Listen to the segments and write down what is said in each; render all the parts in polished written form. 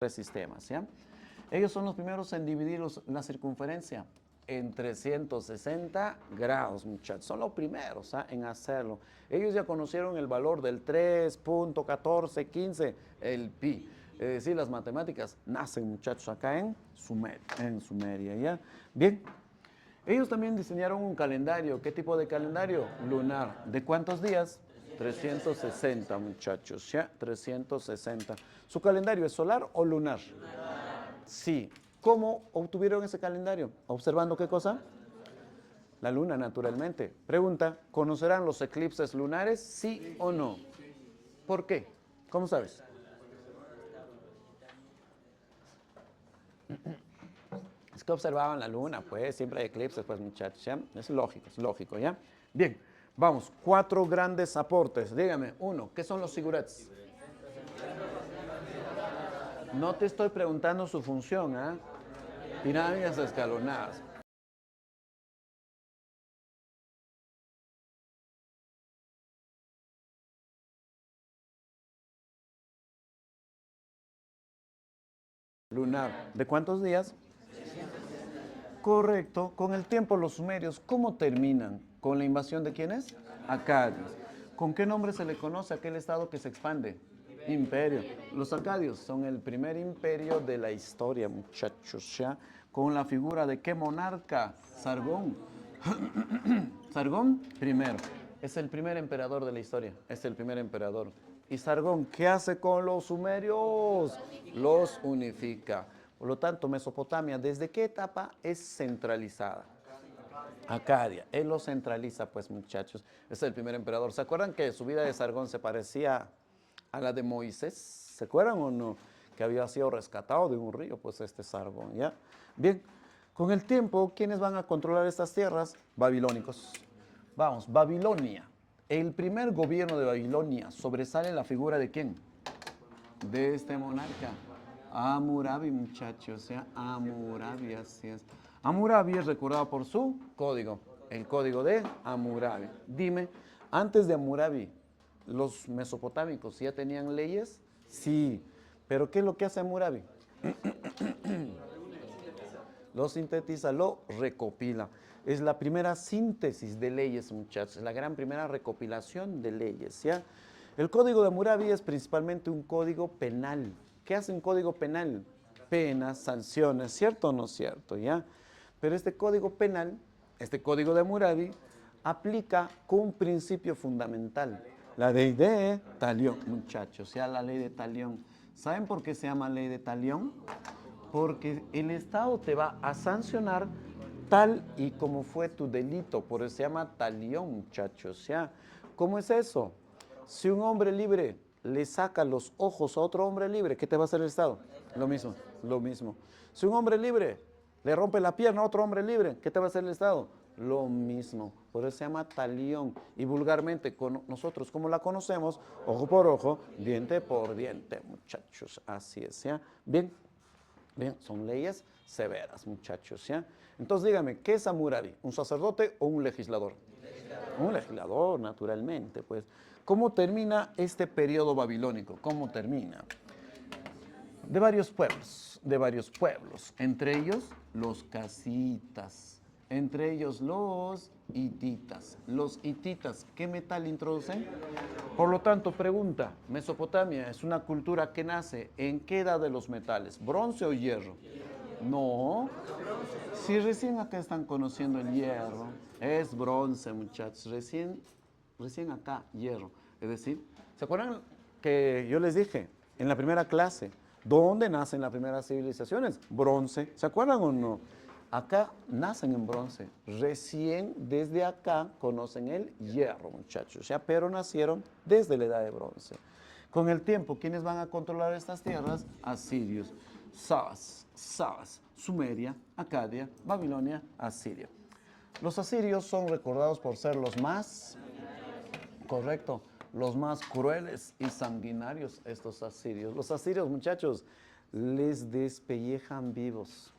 tres sistemas, ¿ya? Ellos son los primeros en dividir la circunferencia en 360 grados, muchachos. Son los primeros en hacerlo. Ellos ya conocieron el valor del 3.1415, el pi. Es decir, las matemáticas nacen, muchachos, acá en Sumeria, ¿ya? Bien. Ellos también diseñaron un calendario. ¿Qué tipo de calendario? Lunar. ¿De cuántos días? 360, muchachos, ¿ya? 360. ¿Su calendario es solar o lunar? Sí. ¿Cómo obtuvieron ese calendario? ¿Observando qué cosa? La luna, naturalmente. Pregunta, ¿conocerán los eclipses lunares? ¿Sí o no? ¿Por qué? ¿Cómo sabes? Es que observaban la luna, pues, siempre hay eclipses, pues, muchachos, ¿ya? Es lógico, ¿ya? Bien, vamos, 4 grandes aportes. Dígame, uno, ¿qué son los sigurats? No te estoy preguntando su función, ¿ah? Pirámides escalonadas. Lunar. ¿De cuántos días? Correcto. Con el tiempo los sumerios, ¿cómo terminan? ¿Con la invasión de quiénes? Acadios. ¿Con qué nombre se le conoce a aquel estado que se expande? Imperio. Los acadios son el primer imperio de la historia, muchachos, ¿ya? Con la figura de qué monarca? Sargón. Sargón, primero. Es el primer emperador de la historia. Es el primer emperador. ¿Y Sargón qué hace con los sumerios? Los unifica. Por lo tanto, Mesopotamia, ¿desde qué etapa es centralizada? Acadia. Él lo centraliza, pues, muchachos. Es el primer emperador. ¿Se acuerdan que su vida de Sargón se parecía a la de Moisés? ¿Se acuerdan o no? Que había sido rescatado de un río, pues, este Sargón, ¿ya? Bien, con el tiempo, ¿quiénes van a controlar estas tierras? Babilónicos. Vamos, Babilonia. El primer gobierno de Babilonia sobresale la figura de quién? De este monarca. Hammurabi, muchachos, ¿ya? Hammurabi, así es. Hammurabi es recordado por su código, el código de Hammurabi. Dime, antes de Hammurabi, ¿los mesopotámicos ya tenían leyes? Sí, pero ¿qué es lo que hace Hammurabi? Lo sintetiza, lo recopila. Es la primera síntesis de leyes, muchachos, la gran primera recopilación de leyes, ¿ya? El código de Hammurabi es principalmente un código penal. ¿Qué hace un código penal? Penas, sanciones, ¿cierto o no cierto? ¿Ya? Pero este código penal, este código de Hammurabi, aplica con un principio fundamental, la ley de Talión, muchachos, ¿ya? La ley de Talión. ¿Saben por qué se llama ley de Talión? Porque el Estado te va a sancionar tal y como fue tu delito, por eso se llama talión, muchachos, ¿ya? ¿Cómo es eso? Si un hombre libre le saca los ojos a otro hombre libre, ¿qué te va a hacer el Estado? Lo mismo, lo mismo. Si un hombre libre le rompe la pierna a otro hombre libre, ¿qué te va a hacer el Estado? Lo mismo, por eso se llama talión. Y vulgarmente, nosotros como la conocemos, ojo por ojo, diente por diente, muchachos, así es, ¿ya? Bien. Bien, son leyes severas, muchachos, ¿ya? Entonces dígame, ¿qué es Hammurabi? ¿Un sacerdote o un legislador? Un legislador, naturalmente, pues. ¿Cómo termina este periodo babilónico? ¿Cómo termina? De varios pueblos, entre ellos los casitas, entre ellos los hititas. Los hititas, ¿qué metal introducen? Por lo tanto, pregunta, ¿Mesopotamia es una cultura que nace en qué edad de los metales? ¿Bronce o hierro? No, si recién acá están conociendo el hierro, es bronce, muchachos, recién acá hierro. Es decir, ¿se acuerdan que yo les dije en la primera clase, dónde nacen las primeras civilizaciones? Bronce, ¿se acuerdan o no? Acá nacen en bronce, recién desde acá conocen el hierro, muchachos, ya, pero nacieron desde la edad de bronce. Con el tiempo, ¿quiénes van a controlar estas tierras? Asirios, Sabas, Sumeria, Acadia, Babilonia, Asiria. Los asirios son recordados por ser los más, correcto, los más crueles y sanguinarios, estos asirios. Los asirios, muchachos, les despellejan vivos.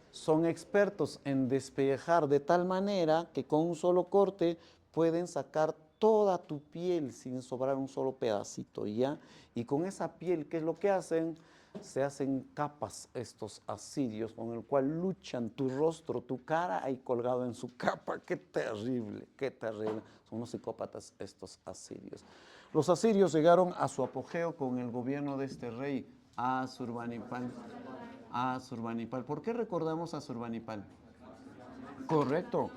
Son expertos en despellejar de tal manera que con un solo corte pueden sacar toda tu piel sin sobrar un solo pedacito, ¿ya? Y con esa piel, ¿qué es lo que hacen? se hacen capas estos asirios con el cual luchan tu rostro, tu cara ahí colgado en su capa. Qué terrible, qué terrible. Son unos psicópatas estos asirios. Los asirios llegaron a su apogeo con el gobierno de este rey, Asurbanipal. Asurbanipal. ¿Por qué recordamos a Asurbanipal? Correcto.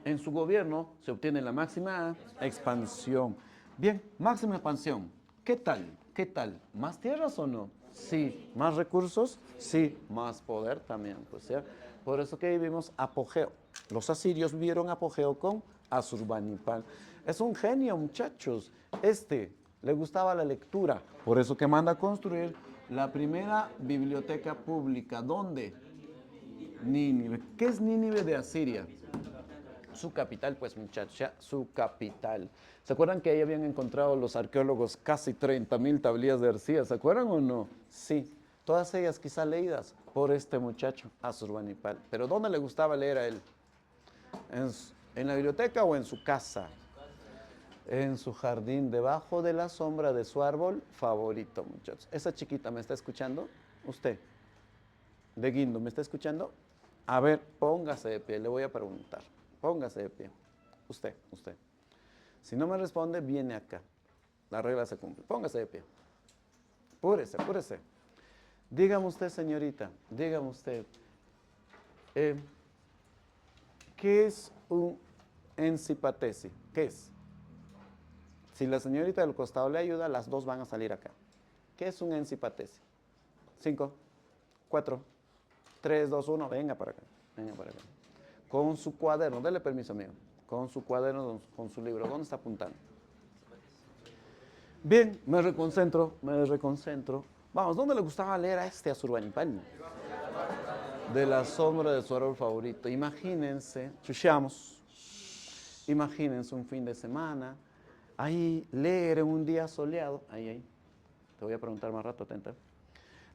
En su gobierno se obtiene la máxima expansión. Bien, máxima expansión. ¿Qué tal? ¿Qué tal? ¿Más tierras o no? Sí. ¿Más recursos? Sí. ¿Más poder también? Pues ya. Por eso que vivimos apogeo. Los asirios vieron apogeo con Asurbanipal. Es un genio, muchachos. Le gustaba la lectura. Por eso que manda a construir la primera biblioteca pública. ¿Dónde? Nínive. ¿Qué es Nínive de Asiria? Su capital, pues muchacha, su capital. ¿Se acuerdan que ahí habían encontrado los arqueólogos casi 30.000 tablillas de arcilla? ¿Se acuerdan o no? Sí, todas ellas quizá leídas por este muchacho, Asurbanipal. ¿Pero dónde le gustaba leer a él? ¿En la biblioteca o en su casa? En su jardín, debajo de la sombra de su árbol favorito, muchachos. Esa chiquita, ¿me está escuchando? Usted, de Guindo, ¿me está escuchando? A ver, póngase de pie, le voy a preguntar. Póngase de pie. Usted. Si no me responde, viene acá. La regla se cumple. Póngase de pie. Apúrese. Dígame usted, señorita, dígame usted, ¿qué es un encipatesi? ¿Qué es? Si la señorita del costado le ayuda, las dos van a salir acá. ¿Qué es un encipatesi? 5, 4, 3, 2, 1, venga para acá. Con su cuaderno, dele permiso, amigo. Con su cuaderno, con su libro, ¿dónde está apuntando? Bien, me reconcentro. Vamos, ¿dónde le gustaba leer a Asurbanipal? De la sombra de su árbol favorito. Imagínense, chucheamos, imagínense un fin de semana, ahí leer en un día soleado, ahí, te voy a preguntar más rato, atenta.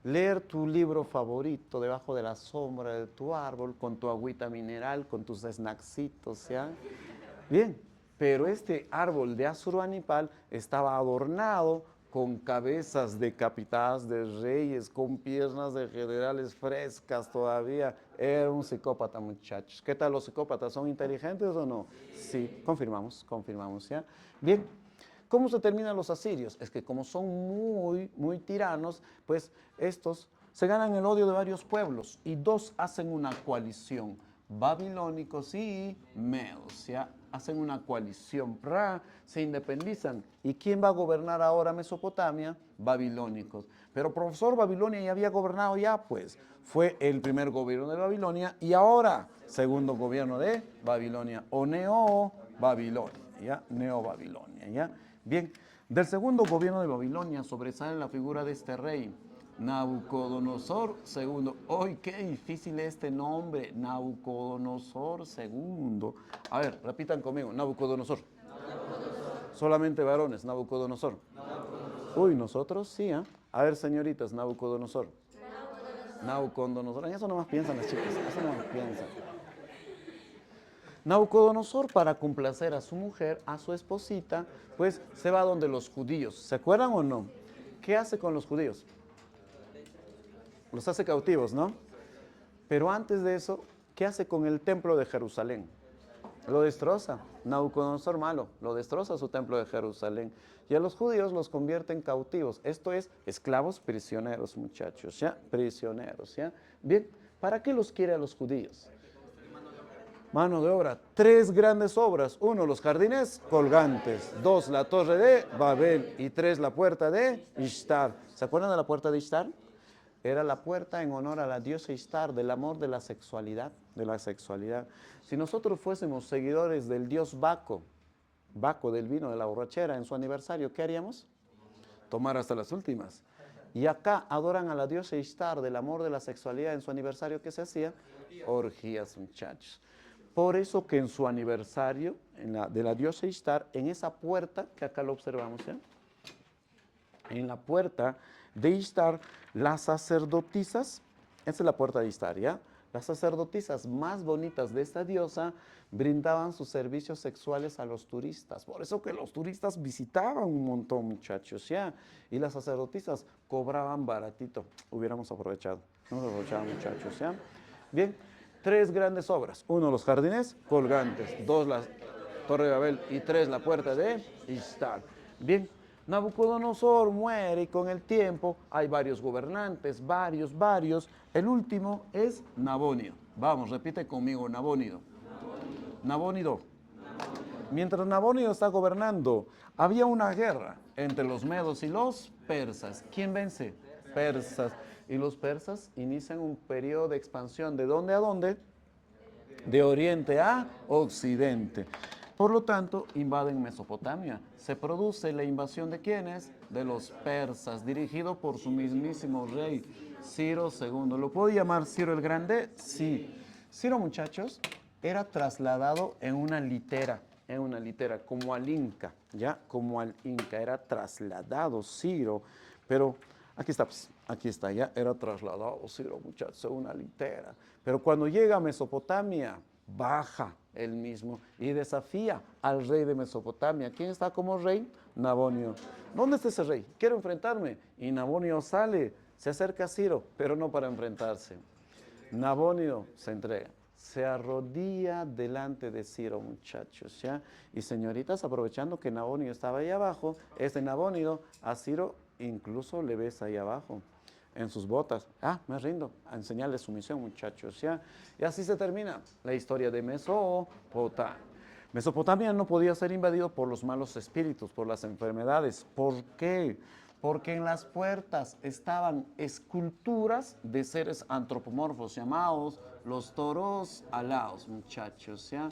Leer tu libro favorito debajo de la sombra de tu árbol, con tu agüita mineral, con tus snacksitos, ¿ya? Bien, pero este árbol de Asurbanipal estaba adornado con cabezas decapitadas de reyes, con piernas de generales frescas todavía. Era un psicópata, muchachos. ¿Qué tal los psicópatas? ¿Son inteligentes o no? Sí, confirmamos, ¿ya? Bien. ¿Cómo se terminan los asirios? Es que como son muy tiranos, pues estos se ganan el odio de varios pueblos y dos hacen una coalición, babilónicos y medos, ¿ya? Hacen una coalición, se independizan. ¿Y quién va a gobernar ahora Mesopotamia? Babilónicos. Pero profesor, Babilonia ya había gobernado ya, pues. Fue el primer gobierno de Babilonia y ahora segundo gobierno de Babilonia o Neo-Babilonia, ¿ya? Neo-Babilonia, ¿ya? Bien, del segundo gobierno de Babilonia sobresale la figura de este rey, Nabucodonosor II. ¡Ay, qué difícil este nombre! Nabucodonosor II. A ver, repitan conmigo, Nabucodonosor. Solamente varones, Nabucodonosor. Uy, nosotros sí, ¿eh? A ver, señoritas, Nabucodonosor. Nabucodonosor. En eso nomás piensan las chicas, eso nomás piensan. Nabucodonosor, para complacer a su mujer, a su esposita, pues se va donde los judíos. ¿Se acuerdan o no? ¿Qué hace con los judíos? Los hace cautivos, ¿no? Pero antes de eso, ¿qué hace con el templo de Jerusalén? Lo destroza. Nabucodonosor malo, lo destroza su templo de Jerusalén. Y a los judíos los convierte en cautivos. Esto es esclavos prisioneros, muchachos, ¿ya? Prisioneros, ¿ya? Bien, ¿para qué los quiere a los judíos? Mano de obra, 3 grandes obras. 1, los jardines colgantes. 2, la torre de Babel. Y 3, la puerta de Ishtar. ¿Se acuerdan de la puerta de Ishtar? Era la puerta en honor a la diosa Ishtar, del amor, de la sexualidad, Si nosotros fuésemos seguidores del dios Baco del vino, de la borrachera, en su aniversario, ¿qué haríamos? Tomar hasta las últimas. Y acá adoran a la diosa Ishtar, del amor, de la sexualidad, en su aniversario, ¿qué se hacía? Orgías, muchachos. Por eso que en su aniversario, de la diosa Ishtar, en esa puerta, que acá lo observamos, ¿ya? En la puerta de Ishtar, las sacerdotisas, esta es la puerta de Ishtar, ¿ya? Las sacerdotisas más bonitas de esta diosa brindaban sus servicios sexuales a los turistas. Por eso que los turistas visitaban un montón, muchachos, ¿ya? Y las sacerdotisas cobraban baratito. Hubiéramos aprovechado. No hemos aprovechado, muchachos, ¿ya? Bien, tres grandes obras. Uno, los jardines colgantes. Dos, la Torre de Babel. Y tres, la puerta de Ishtar. Bien, Nabucodonosor muere y con el tiempo hay varios gobernantes, varios. El último es Nabónido. Vamos, repite conmigo, Nabónido. Nabónido. Mientras Nabónido está gobernando, había una guerra entre los medos y los persas. ¿Quién vence? Persas. Y los persas inician un periodo de expansión. ¿De dónde a dónde? De oriente a occidente. Por lo tanto, invaden Mesopotamia. Se produce la invasión de ¿quiénes? De los persas, dirigido por su mismísimo rey, Ciro II. ¿Lo puedo llamar Ciro el Grande? Sí. Ciro, muchachos, era trasladado en una litera, como al Inca, ¿ya? Como al Inca, era trasladado Ciro, pero aquí está, pues, aquí está, ya era trasladado Ciro, muchachos, en una litera. Pero cuando llega a Mesopotamia, baja él mismo y desafía al rey de Mesopotamia. ¿Quién está como rey? Nabonio. ¿Dónde está ese rey? Quiero enfrentarme. Y Nabonio sale, se acerca a Ciro, pero no para enfrentarse. Nabonio se entrega, se arrodilla delante de Ciro, muchachos, ¿ya? Y señoritas, aprovechando que Nabonio estaba ahí abajo, este Nabonio a Ciro incluso le besa ahí abajo, en sus botas. Me rindo, a enseñarles su misión, muchachos, ¿ya? Y así se termina la historia de Mesopotamia. Mesopotamia no podía ser invadido por los malos espíritus, por las enfermedades. ¿Por qué? Porque en las puertas estaban esculturas de seres antropomorfos llamados los toros alados, muchachos, ¿ya?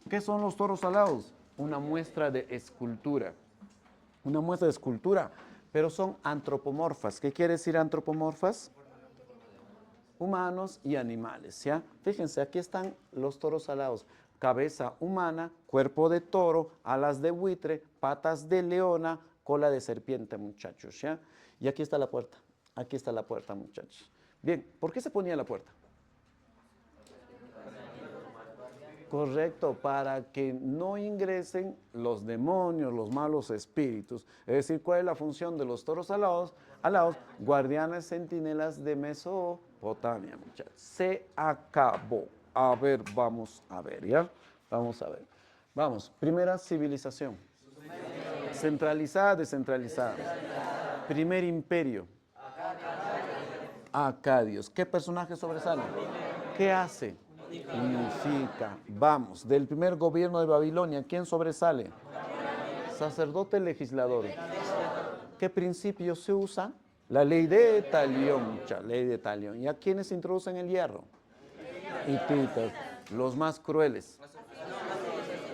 ¿Qué son los toros alados? Una muestra de escultura. Una muestra de escultura, pero son antropomorfas. ¿Qué quiere decir antropomorfas? Humanos y animales, ¿ya? Fíjense, aquí están los toros alados. Cabeza humana, cuerpo de toro, alas de buitre, patas de leona, cola de serpiente, muchachos, ¿ya? Y aquí está la puerta, muchachos. Bien, ¿por qué se ponía la puerta? Correcto, para que no ingresen los demonios, los malos espíritus. Es decir, ¿cuál es la función de los toros alados? Guardianes centinelas de Mesopotamia, muchachos. Se acabó. A ver, vamos a ver, ¿ya? Vamos a ver. Vamos, primera civilización. Centralizada, descentralizada. Primer imperio. Acadios. ¿Qué personaje sobresale? ¿Qué hace? Unifica. Vamos, del primer gobierno de Babilonia, ¿quién sobresale? Sacerdote legislador. ¿Qué principio se usa? La ley de Talión, mucha ley de Talión. ¿Y a quiénes introducen el hierro? Hititas, los más crueles.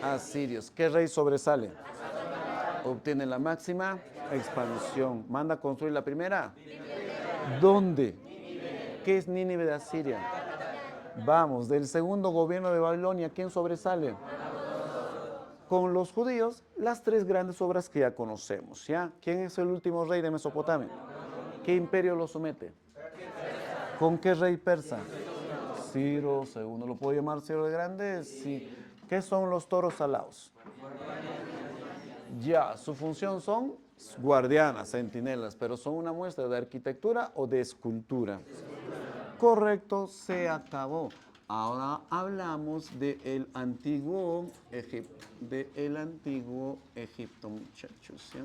Asirios. ¿Qué rey sobresale? Obtiene la máxima expansión. Manda a construir la primera. ¿Dónde? ¿Qué es Nínive de Asiria? Vamos, del segundo gobierno de Babilonia, ¿quién sobresale? Con los judíos, las tres grandes obras que ya conocemos, ¿ya? ¿Quién es el último rey de Mesopotamia? ¿Qué imperio lo somete? ¿Con qué rey persa? Ciro II. ¿Lo puedo llamar Ciro el Grande? Sí. ¿Qué son los toros alados? Ya, su función son guardianas, centinelas, pero son una muestra de arquitectura o de escultura. Correcto, se acabó. Ahora hablamos del antiguo Egipto, muchachos, ¿ya?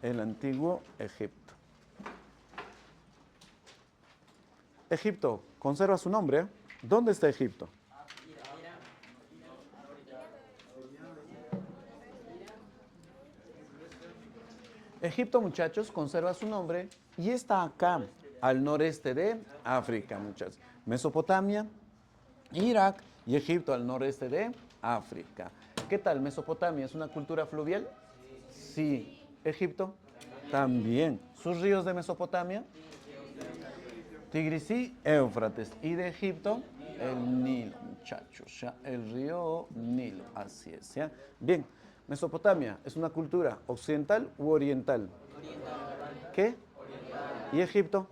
El antiguo Egipto. Egipto, conserva su nombre, ¿eh? ¿Dónde está Egipto? Egipto, muchachos, conserva su nombre y está acá, al noreste de África, muchachos. Mesopotamia, Irak y Egipto al noreste de África. ¿Qué tal? ¿Mesopotamia es una cultura fluvial? Sí. ¿Egipto? También. ¿Sus ríos de Mesopotamia? Tigris y Éufrates. ¿Y de Egipto? El Nilo, muchachos, ¿ya? El río Nilo, así es, ¿ya? Bien. Mesopotamia, ¿es una cultura occidental u oriental? Oriental. ¿Qué? Oriental. ¿Y Egipto?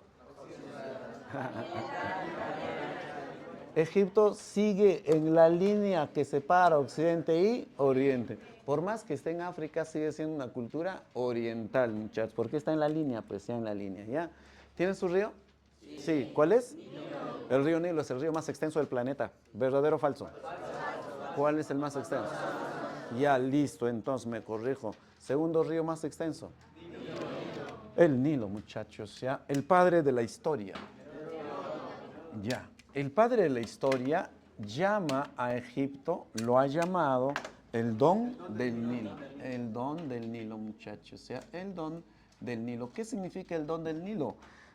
Egipto sigue en la línea que separa Occidente y Oriente. Por más que esté en África, sigue siendo una cultura oriental, muchachos. ¿Por qué está en la línea? Pues ya en la línea, ¿ya? ¿Tiene su río? Sí. ¿Cuál es? El río Nilo es el río más extenso del planeta. ¿Verdadero o falso? ¿Cuál es el más extenso? Ya, listo, entonces me corrijo. Segundo río más extenso. El Nilo, muchachos, ya. El padre de la historia. Ya. El padre de la historia llama a Egipto, lo ha llamado el don del Nilo. El don del Nilo, muchachos, o sea, el don del Nilo. ¿Qué significa el don del Nilo?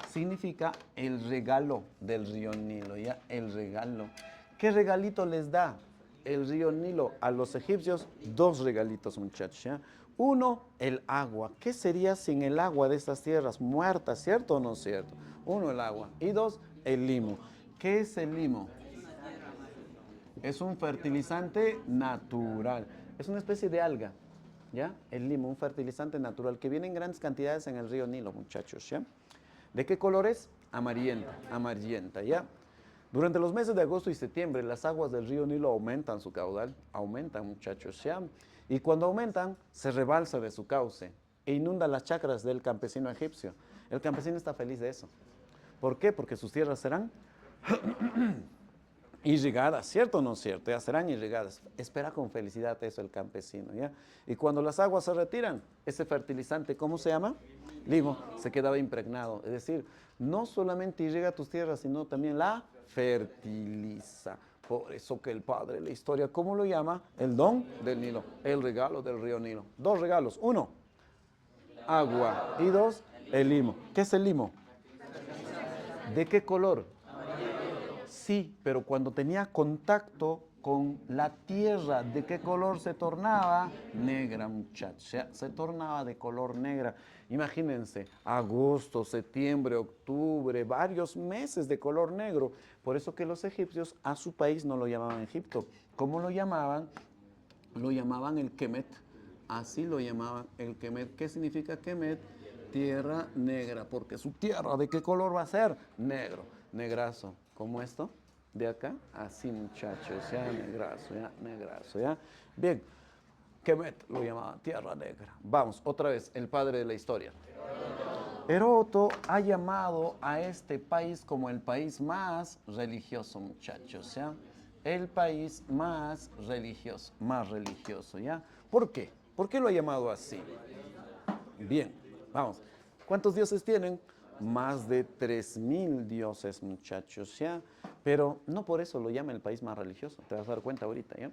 Significa el regalo del río Nilo, ¿ya? El regalo. ¿Qué regalito les da el río Nilo a los egipcios? Dos regalitos, muchachos, ¿ya? Uno, el agua. ¿Qué sería sin el agua de estas tierras muertas, cierto o no cierto? Uno, el agua. Y dos, el limo. ¿Qué es el limo? Es un fertilizante natural. Es una especie de alga, ¿ya? El limo, un fertilizante natural que viene en grandes cantidades en el río Nilo, muchachos, ¿ya? ¿De qué color es? Amarillenta, amarillenta, ¿ya? Durante los meses de agosto y septiembre, las aguas del río Nilo aumentan su caudal, aumentan, muchachos, ¿ya? Y cuando aumentan, se rebalsa de su cauce e inunda las chacras del campesino egipcio. El campesino está feliz de eso. ¿Por qué? Porque sus tierras serán irrigadas, ¿cierto o no cierto? Ya serán irrigadas. Espera con felicidad eso el campesino, ¿ya? Y cuando las aguas se retiran, ese fertilizante, ¿cómo se llama? Limo, se quedaba impregnado. Es decir, no solamente irriga tus tierras, sino también la fertiliza. Por eso que el padre de la historia, ¿cómo lo llama? El don del Nilo, el regalo del río Nilo. Dos regalos. Uno, agua. Y dos, el limo. ¿Qué es el limo? ¿De qué color? Sí, pero cuando tenía contacto con la tierra, ¿de qué color se tornaba? Negra, muchachos. Se tornaba de color negra. Imagínense, agosto, septiembre, octubre, varios meses de color negro. Por eso que los egipcios a su país no lo llamaban Egipto. ¿Cómo lo llamaban? Lo llamaban el Kemet. Así lo llamaban el Kemet. ¿Qué significa Kemet? Tierra negra, porque su tierra, ¿de qué color va a ser? Negro, negrazo. ¿Cómo esto? De acá, así, muchachos, ya negrazo, ya negrazo, ya. Bien, Kemet lo llamaba tierra negra. Vamos, otra vez, el padre de la historia. Heródoto ha llamado a este país como el país más religioso, muchachos, ¿ya? El país más religioso, ¿ya? ¿Por qué? ¿Por qué lo ha llamado así? Bien, vamos. ¿Cuántos dioses tienen? Más de 3000 dioses, muchachos, ¿ya? Pero no por eso lo llama el país más religioso, te vas a dar cuenta ahorita, ¿ya?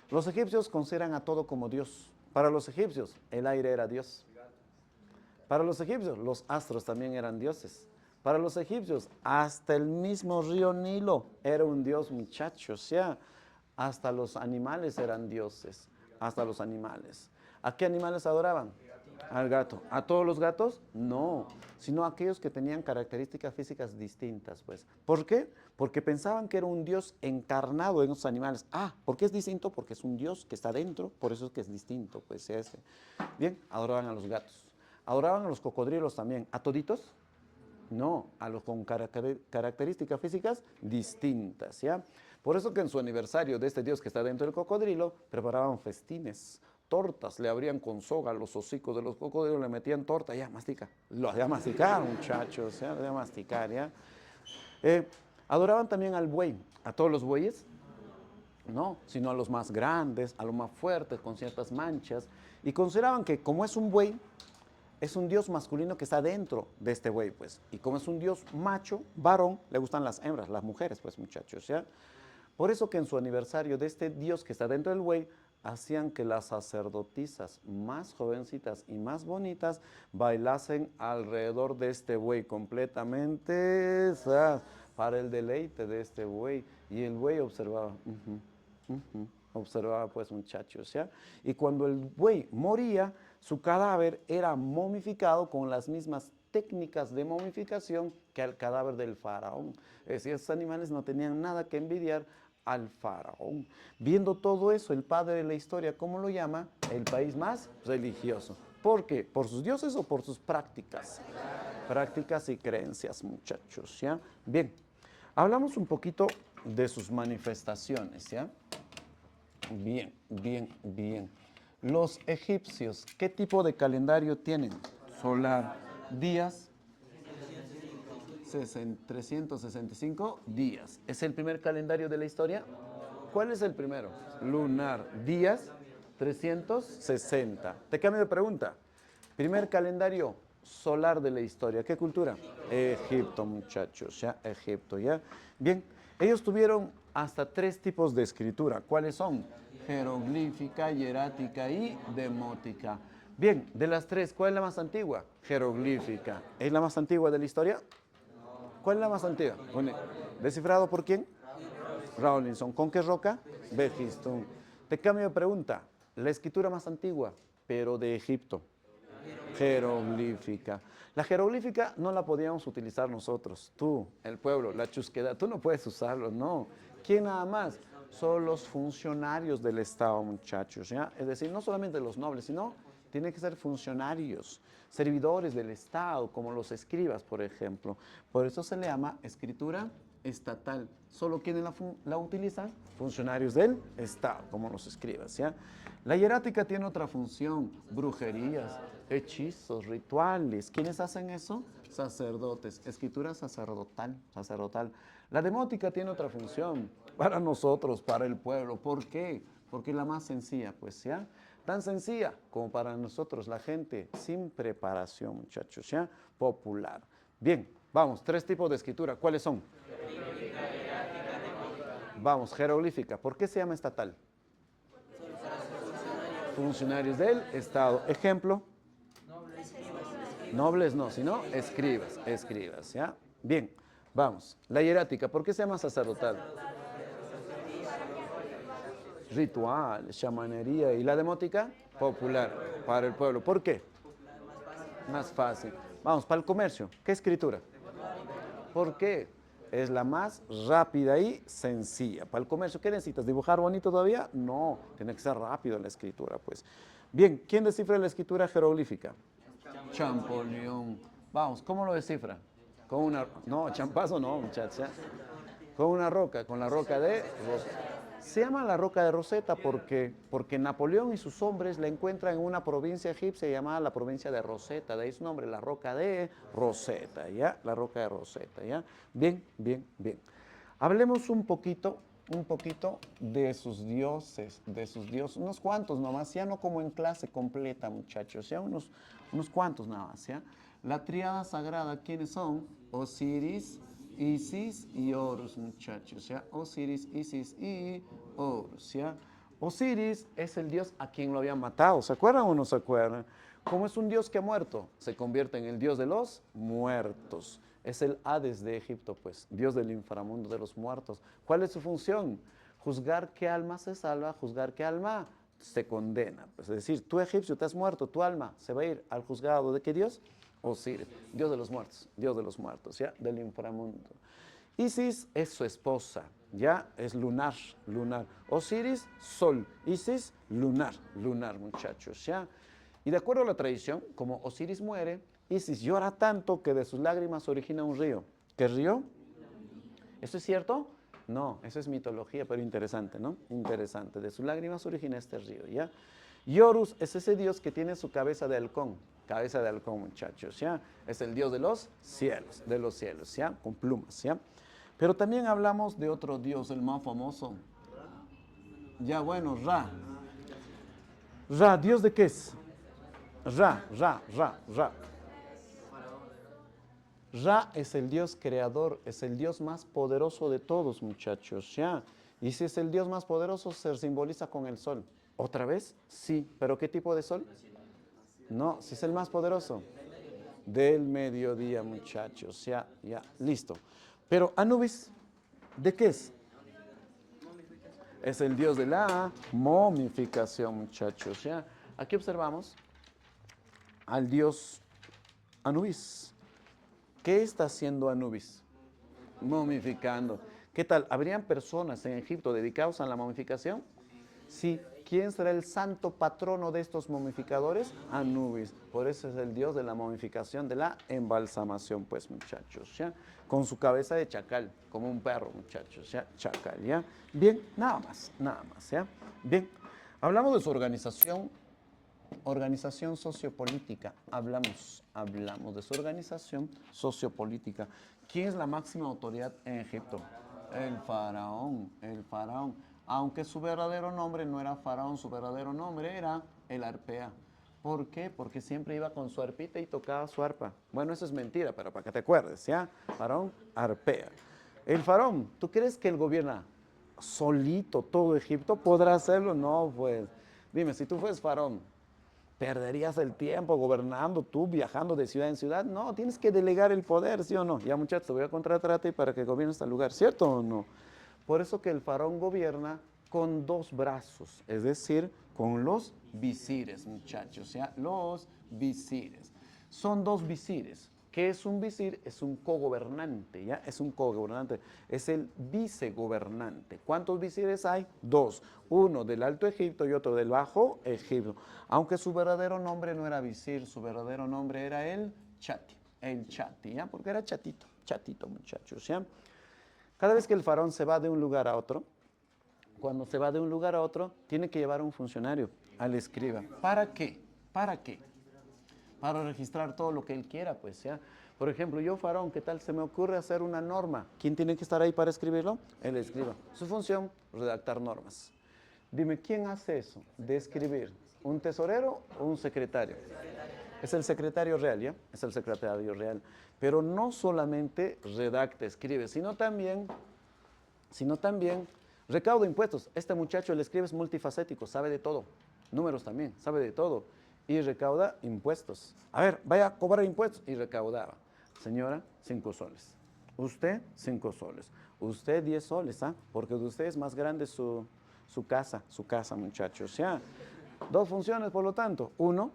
Los egipcios consideran a todo como Dios. Para los egipcios, el aire era Dios. Para los egipcios, los astros también eran dioses. Para los egipcios, hasta el mismo río Nilo era un dios, muchachos, ¿ya? Hasta los animales eran dioses, hasta los animales. ¿A qué animales adoraban? Al gato. ¿A todos los gatos? No, sino a aquellos que tenían características físicas distintas, pues. ¿Por qué? Porque pensaban que era un dios encarnado en esos animales. Ah, ¿por qué es distinto? Porque es un dios que está dentro, por eso es que es distinto, pues ese. Bien, adoraban a los gatos. Adoraban a los cocodrilos también. ¿A toditos? No, a los con características físicas distintas, ¿ya? Por eso que en su aniversario de este dios que está dentro del cocodrilo, preparaban festines, tortas, le abrían con soga los hocicos de los cocodrilos, le metían torta, ya, mastica. Lo hacía masticar, muchachos, ya, lo hacía masticar, ¿ya? Adoraban también al buey, a todos los bueyes, no, sino a los más grandes, a los más fuertes, con ciertas manchas, y consideraban que como es un buey, es un dios masculino que está dentro de este buey, pues. Y como es un dios macho, varón, le gustan las hembras, las mujeres, pues, muchachos, ¿ya? Por eso que en su aniversario de este dios que está dentro del buey, hacían que las sacerdotisas más jovencitas y más bonitas bailasen alrededor de este buey completamente, ¿sabes? Para el deleite de este buey. Y el buey observaba, observaba pues, muchachos, ¿ya? Y cuando el buey moría, su cadáver era momificado con las mismas técnicas de momificación que el cadáver del faraón. Es decir, esos animales no tenían nada que envidiar al faraón. Viendo todo eso, el padre de la historia, ¿cómo lo llama? El país más religioso. ¿Por qué? ¿Por sus dioses o por sus prácticas? Prácticas y creencias, muchachos, ¿ya? Bien, hablamos un poquito de sus manifestaciones, ¿ya? Bien, bien, bien. Los egipcios, ¿qué tipo de calendario tienen? Solar, días, 365 días. ¿Es el primer calendario de la historia? ¿Cuál es el primero? Lunar, días, 360. Te cambio de pregunta. Primer calendario solar de la historia. ¿Qué cultura? Egipto, muchachos, ya, Egipto, ya. Bien, ellos tuvieron hasta 3 tipos de escritura. ¿Cuáles son? Jeroglífica, hierática y demótica. Bien, de las 3, ¿cuál es la más antigua? Jeroglífica. ¿Es la más antigua de la historia? ¿Cuál es la más antigua? ¿Descifrado por quién? Rawlinson. ¿Con qué roca? Behistun. Te cambio de pregunta. La escritura más antigua, pero de Egipto. Jeroglífica. La jeroglífica no la podíamos utilizar nosotros. Tú, el pueblo, la chusqueda, tú no puedes usarlo, no. ¿Quién nada más? Son los funcionarios del Estado, muchachos, ¿ya? Es decir, no solamente los nobles, sino tienen que ser funcionarios, servidores del Estado, como los escribas, por ejemplo. Por eso se le llama escritura estatal. ¿Solo quienes la utilizan? Funcionarios del Estado, como los escribas, ¿ya? La hierática tiene otra función, brujerías, hechizos, rituales. ¿Quiénes hacen eso? Sacerdotes, escritura sacerdotal, sacerdotal. La demótica tiene otra función, para nosotros, para el pueblo. ¿Por qué? Porque es la más sencilla, pues, ¿ya? Tan sencilla como para nosotros, la gente sin preparación, muchachos, ¿ya? Popular. Bien, vamos, 3 tipos de escritura. ¿Cuáles son? Vamos, jeroglífica. ¿Por qué se llama estatal? Funcionarios del Estado. Ejemplo. Nobles no, sino escribas, escribas, ¿ya? Bien, vamos. La hierática, ¿por qué se llama sacerdotal? Ritual, chamanería. ¿Y la demótica? Popular, para el pueblo. ¿Por qué? Más fácil. Vamos, para el comercio, ¿qué escritura? ¿Por qué? Es la más rápida y sencilla. Para el comercio, ¿qué necesitas? ¿Dibujar bonito todavía? No, tiene que ser rápido la escritura, pues. Bien, ¿quién descifra la escritura jeroglífica? Champollion. Vamos, ¿cómo lo descifra? Con una... No, champazo no, muchacha. Con una roca, con la roca de Rosetta. Se llama la roca de Rosetta porque Napoleón y sus hombres la encuentran en una provincia egipcia llamada la provincia de Rosetta. De ahí su nombre, la roca de Rosetta, ¿ya? La roca de Rosetta, ¿ya? Bien, bien, bien. Hablemos un poquito de sus dioses, unos cuantos nomás, ya no como en clase completa, muchachos, ya unos cuantos nada más, ¿ya? La tríada sagrada, ¿quiénes son? Osiris, Isis y Horus, muchachos, ¿ya? Osiris, Isis y Horus, ¿ya? Osiris es el dios a quien lo habían matado, ¿se acuerdan o no se acuerdan? Como es un dios que ha muerto, se convierte en el dios de los muertos. Es el Hades de Egipto, pues, dios del inframundo de los muertos. ¿Cuál es su función? Juzgar qué alma se salva, juzgar qué alma se condena. Pues, es decir, tú egipcio te has muerto, tu alma se va a ir al juzgado de qué dios? Osiris, dios de los muertos, ¿ya? Del inframundo. Isis es su esposa, ya es lunar, lunar. Osiris, sol. Isis, lunar, lunar, muchachos, ¿ya? Y de acuerdo a la tradición, como Osiris muere, Isis llora tanto que de sus lágrimas origina un río. ¿Qué río? ¿Eso es cierto? No, eso es mitología, pero interesante, ¿no? Interesante. De sus lágrimas origina este río, ¿ya? Y Horus es ese dios que tiene su cabeza de halcón, muchachos, ¿ya? Es el dios de los cielos, ¿ya? Con plumas, ¿ya? Pero también hablamos de otro dios, el más famoso. Ya, bueno, Ra. Ra, ¿dios de qué es? Ra. Ra es el Dios creador, es el Dios más poderoso de todos, muchachos, ¿ya? Y si es el Dios más poderoso, se simboliza con el sol. ¿Otra vez? Sí, pero ¿qué tipo de sol? No, si es el más poderoso. Del mediodía, muchachos, ya, listo. Pero Anubis, ¿de qué es? Es el Dios de la momificación, muchachos, ¿ya? Aquí observamos al Dios Anubis. ¿Qué está haciendo Anubis? Momificando. ¿Qué tal? ¿Habrían personas en Egipto dedicadas a la momificación? Sí. ¿quién será el santo patrono de estos momificadores? Anubis. Por eso es el dios de la momificación, de la embalsamación, pues, muchachos, ¿ya? Con su cabeza de chacal, como un perro, muchachos, ¿ya? Chacal, ¿ya? Bien, nada más, ¿ya? Bien, hablamos de su organización sociopolítica. Hablamos de su organización sociopolítica. ¿Quién es la máxima autoridad en Egipto? El faraón, aunque su verdadero nombre no era faraón, su verdadero nombre era el arpea. ¿Por qué? Porque siempre iba con su arpita y tocaba su arpa. Bueno, eso es mentira, pero para que te acuerdes, ¿ya? Faraón, arpea. El faraón, ¿tú crees que él gobierna solito todo Egipto? ¿Podrá hacerlo? No, pues. Dime, si tú fueras faraón, ¿perderías el tiempo gobernando tú, viajando de ciudad en ciudad? No, tienes que delegar el poder, ¿sí o no? Ya, muchachos, te voy a contratar a ti para que gobiernes este lugar, ¿cierto o no? Por eso que el faraón gobierna con dos brazos, es decir, con los visires, muchachos, ¿ya? Los visires. Son dos visires. ¿Qué es un visir? Es un cogobernante, ¿ya? Es un cogobernante, es el vicegobernante. ¿Cuántos visires hay? Dos. Uno del Alto Egipto y otro del Bajo Egipto. Aunque su verdadero nombre no era visir, su verdadero nombre era el chati, ¿ya? Porque era chatito, muchachos, ¿ya? Cada vez que el faraón se va de un lugar a otro, cuando se va de un lugar a otro, tiene que llevar a un funcionario, al escriba. ¿Para qué? ¿Para qué? Para registrar todo lo que él quiera, pues, ¿ya? Por ejemplo, yo, faraón, ¿qué tal se me ocurre hacer una norma? ¿Quién tiene que estar ahí para escribirlo? El escriba. Su función, redactar normas. Dime, ¿quién hace eso de escribir? ¿Un tesorero o un secretario? Es el secretario real, ¿ya? Es el secretario real. Pero no solamente redacta, escribe, sino también recauda impuestos. Este muchacho, el escribe, es multifacético, sabe de todo. Números también, sabe de todo. Y recauda impuestos. A ver, vaya a cobrar impuestos. Y recaudaba. Señora, 5 soles. Usted, 5 soles. Usted, 10 soles, ¿ah? Porque de usted es más grande su casa, muchachos, ¿ya? Dos funciones, por lo tanto. Uno,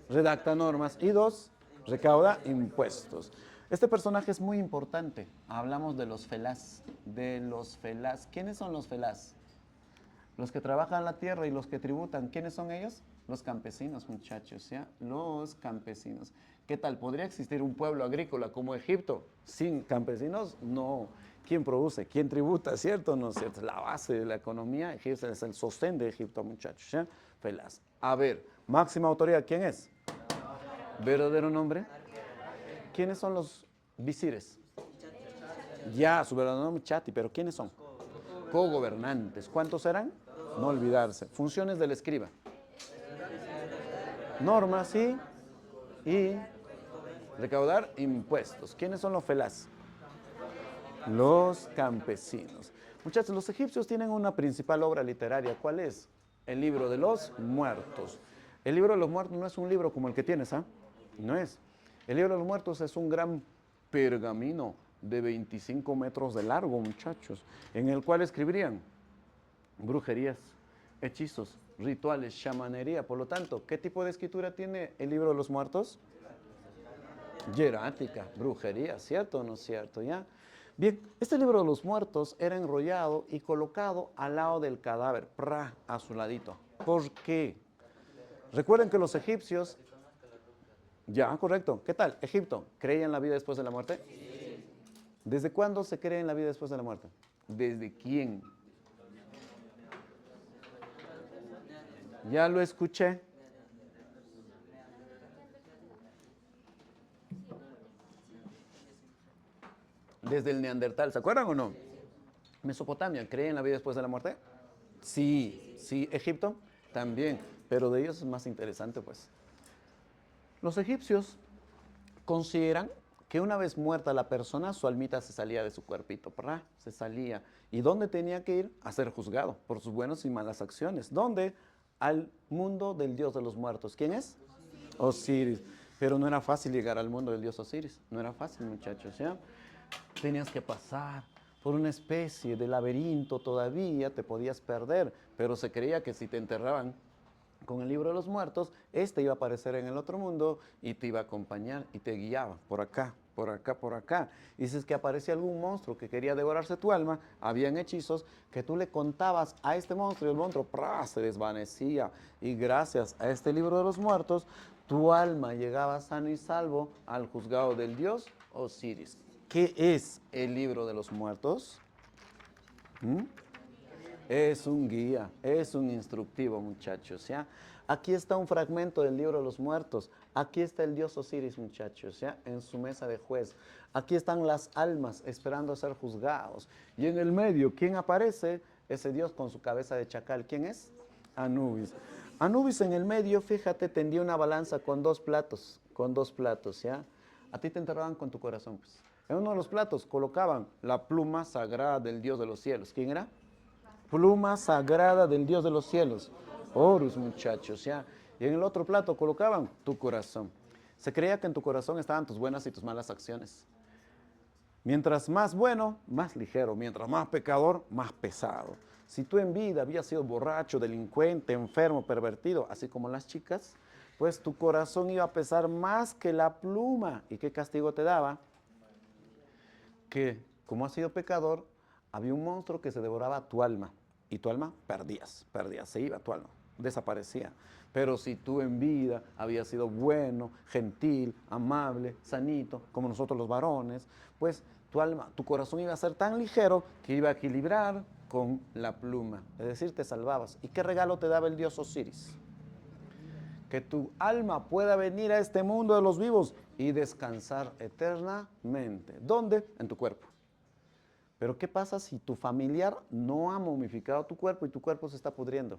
redacta normas. Y dos, recauda impuestos. Este personaje es muy importante. Hablamos de los felás. ¿Quiénes son los felás? Los que trabajan la tierra y los que tributan. ¿Quiénes son ellos? Los campesinos, muchachos, ¿ya? Los campesinos. ¿Qué tal? ¿Podría existir un pueblo agrícola como Egipto sin campesinos? No. ¿Quién produce? ¿Quién tributa? ¿Cierto o no? ¿Cierto? Es la base de la economía. Egipto es el sostén de Egipto, muchachos, ¿ya? Felás. A ver, máxima autoridad, ¿quién es? ¿Verdadero nombre? ¿Quiénes son los visires? Ya, su verdadero nombre, Chati, pero ¿quiénes son? Cogobernantes. ¿Cuántos eran? No olvidarse. Funciones del escriba. Normas, sí. Y recaudar impuestos. ¿Quiénes son los felás? Los campesinos. Muchachos, los egipcios tienen una principal obra literaria. ¿Cuál es? El libro de los muertos. El libro de los muertos no es un libro como el que tienes, ¿ah? No es. El libro de los muertos es un gran pergamino de 25 metros de largo, muchachos, en el cual escribirían brujerías, hechizos, rituales, chamanería. Por lo tanto, ¿qué tipo de escritura tiene el libro de los muertos? Hierática, brujería, ¿cierto o no es cierto? ¿Ya? Bien, este libro de los muertos era enrollado y colocado al lado del cadáver, a su ladito. ¿Por qué? Recuerden que los egipcios, ya, correcto, ¿qué tal? Egipto, ¿creía en la vida después de la muerte? ¿Desde cuándo se cree en la vida después de la muerte? ¿Desde quién? Ya lo escuché. Desde el Neandertal, ¿se acuerdan o no? Mesopotamia, ¿cree en la vida después de la muerte? Sí, sí. Egipto también, pero de ellos es más interesante, pues. Los egipcios consideran que una vez muerta la persona, su almita se salía de su cuerpito, se salía. ¿Y dónde tenía que ir? A ser juzgado por sus buenas y malas acciones. ¿Dónde? Al mundo del dios de los muertos. ¿Quién es? Osiris. Pero no era fácil llegar al mundo del dios Osiris. No era fácil, muchachos, ¿ya? Tenías que pasar por una especie de laberinto todavía, te podías perder, pero se creía que si te enterraban con el libro de los muertos, este iba a aparecer en el otro mundo y te iba a acompañar y te guiaba por acá, por acá, por acá. Y si es que aparecía algún monstruo que quería devorarse tu alma, habían hechizos que tú le contabas a este monstruo y el monstruo ¡prá! Se desvanecía. Y gracias a este libro de los muertos, tu alma llegaba sano y salvo al juzgado del dios Osiris. ¿Qué es el libro de los muertos? ¿Mm? Es un guía, es un instructivo, muchachos, ¿ya? Aquí está un fragmento del libro de los muertos. Aquí está el dios Osiris, muchachos, ¿ya? En su mesa de juez. Aquí están las almas esperando a ser juzgados. Y en el medio, ¿quién aparece? Ese dios con su cabeza de chacal. ¿Quién es? Anubis. Anubis en el medio, fíjate, tendía una balanza con dos platos, ¿ya? A ti te enterraban con tu corazón, pues. En uno de los platos colocaban la pluma sagrada del dios de los cielos. ¿Quién era? Pluma sagrada del Dios de los cielos, Horus, muchachos, ¿ya? Y en el otro plato colocaban tu corazón. Se creía que en tu corazón estaban tus buenas y tus malas acciones. Mientras más bueno, más ligero. Mientras más pecador, más pesado. Si tú en vida habías sido borracho, delincuente, enfermo, pervertido, así como las chicas, pues tu corazón iba a pesar más que la pluma. ¿Y qué castigo te daba? Que como has sido pecador, había un monstruo que se devoraba tu alma. Y tu alma perdías, se iba tu alma, desaparecía. Pero si tú en vida habías sido bueno, gentil, amable, sanito, como nosotros los varones, pues tu alma, tu corazón iba a ser tan ligero que iba a equilibrar con la pluma. Es decir, te salvabas. ¿Y qué regalo te daba el dios Osiris? Que tu alma pueda venir a este mundo de los vivos y descansar eternamente. ¿Dónde? En tu cuerpo. Pero ¿qué pasa si tu familiar no ha momificado tu cuerpo y tu cuerpo se está pudriendo?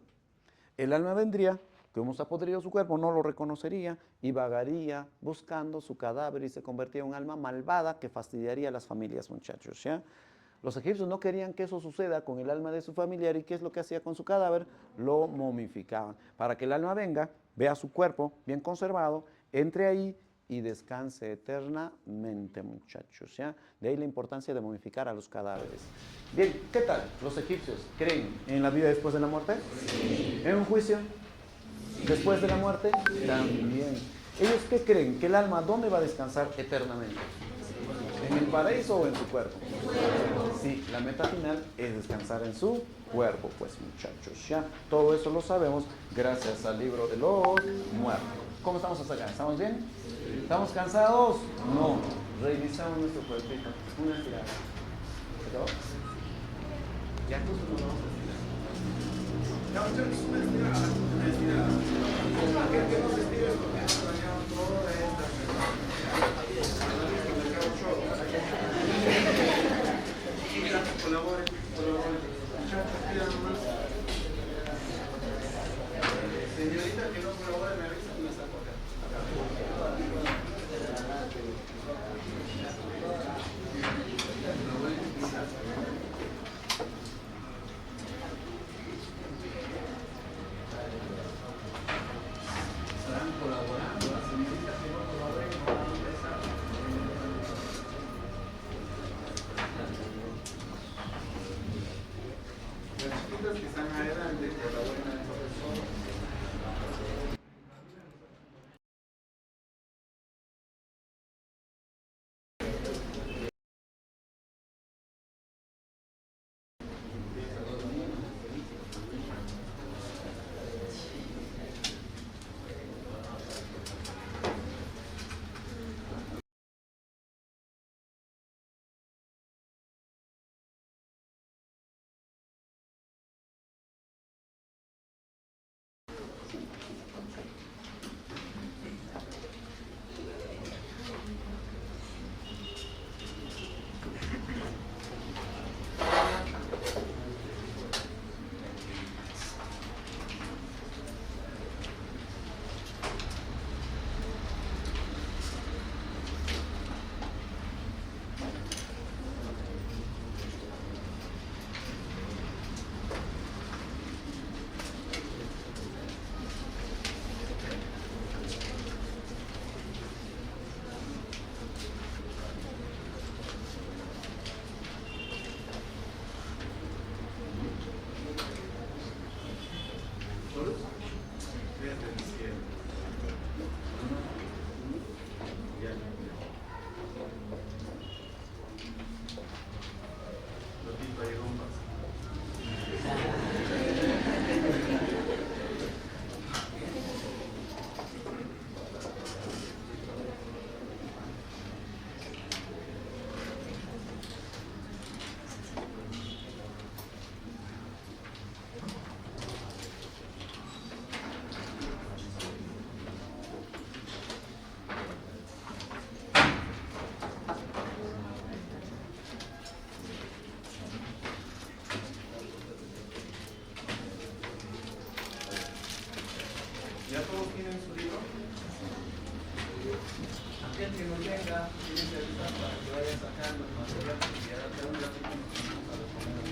El alma vendría, como se ha podrido su cuerpo, no lo reconocería y vagaría buscando su cadáver y se convertiría en un alma malvada que fastidiaría a las familias, muchachos, ¿ya? Los egipcios no querían que eso suceda con el alma de su familiar. ¿Y qué es lo que hacía con su cadáver? Lo momificaban. Para que el alma venga, vea su cuerpo bien conservado, entre ahí y descanse eternamente, muchachos, ¿ya? De ahí la importancia de momificar a los cadáveres. Bien, ¿qué tal? ¿Los egipcios creen en la vida después de la muerte? Sí. ¿En un juicio? ¿Después de la muerte? También. ¿Ellos qué creen? ¿Que el alma dónde va a descansar eternamente? ¿En el paraíso o en su cuerpo? Sí, la meta final es descansar en su cuerpo, pues, muchachos, ¿ya? Todo eso lo sabemos gracias al libro de los muertos. ¿Cómo estamos hasta acá? ¿Estamos bien? ¿Estamos cansados? No. Revisamos nuestro cuerpito. Una estirada. ¿Dos? Ya justo nos vamos a estirar. No, una estirada. Una estirada. Con aquel que no se estire porque ha dañado toda esta semana. Colaboren. Muchachos, pidan más. Señorita que no colabore, me avisa y me saco acá. Aquel que no tenga, tiene que avisar para que vaya sacando el material, porque ya de un ratito nos vamos a responder.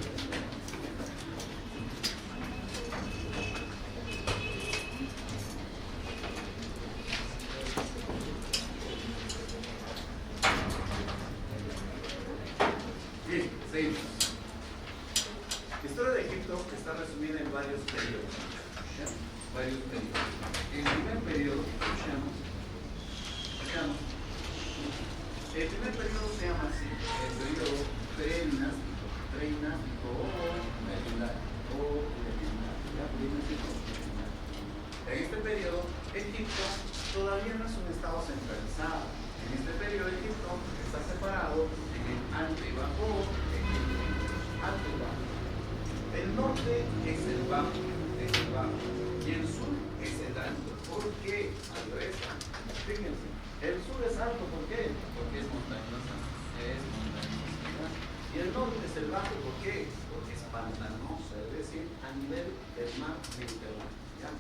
Bien, seguimos. La historia de Egipto está resumida en varios periodos. ¿Ya? Varios periodos. El primer periodo, escuchamos. El primer periodo se llama así, el periodo preinástico o melenático. En este periodo, Egipto todavía no es un estado centralizado. En este periodo, Egipto está separado en el alto y bajo, alto y bajo. El norte es el bajo, y el sur es el alto. ¿Por qué? Al revés. Fíjense, el sur es alto, ¿por qué? Porque es montañosa. Y el norte es el bajo, ¿por qué? Porque es pantanosa, es decir, a nivel del mar Mediterráneo. ¿Ya?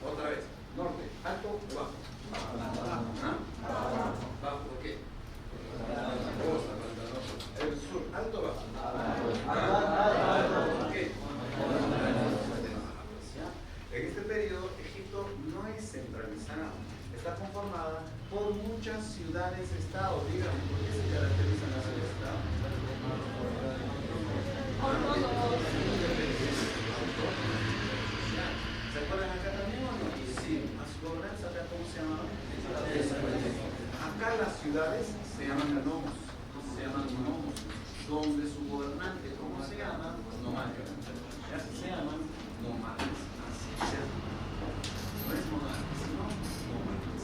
Otra vez, norte, alto o bajo. Bajo, ¿por qué? El sur, alto o bajo. ¿Por qué? En este periodo, Egipto no es centralizado, está conformada por muchas ciudades-estado. Díganme, ¿por qué se caracterizan las ciudades-estado? ¿Se acuerdan acá también o no? Sí, a su gobernanza acá, ¿cómo se llama? Acá las ciudades se llaman nomos, donde su gobernante, ¿cómo se llama? Nomades. Ya se llaman nomades. No es monarca, sino nómadas.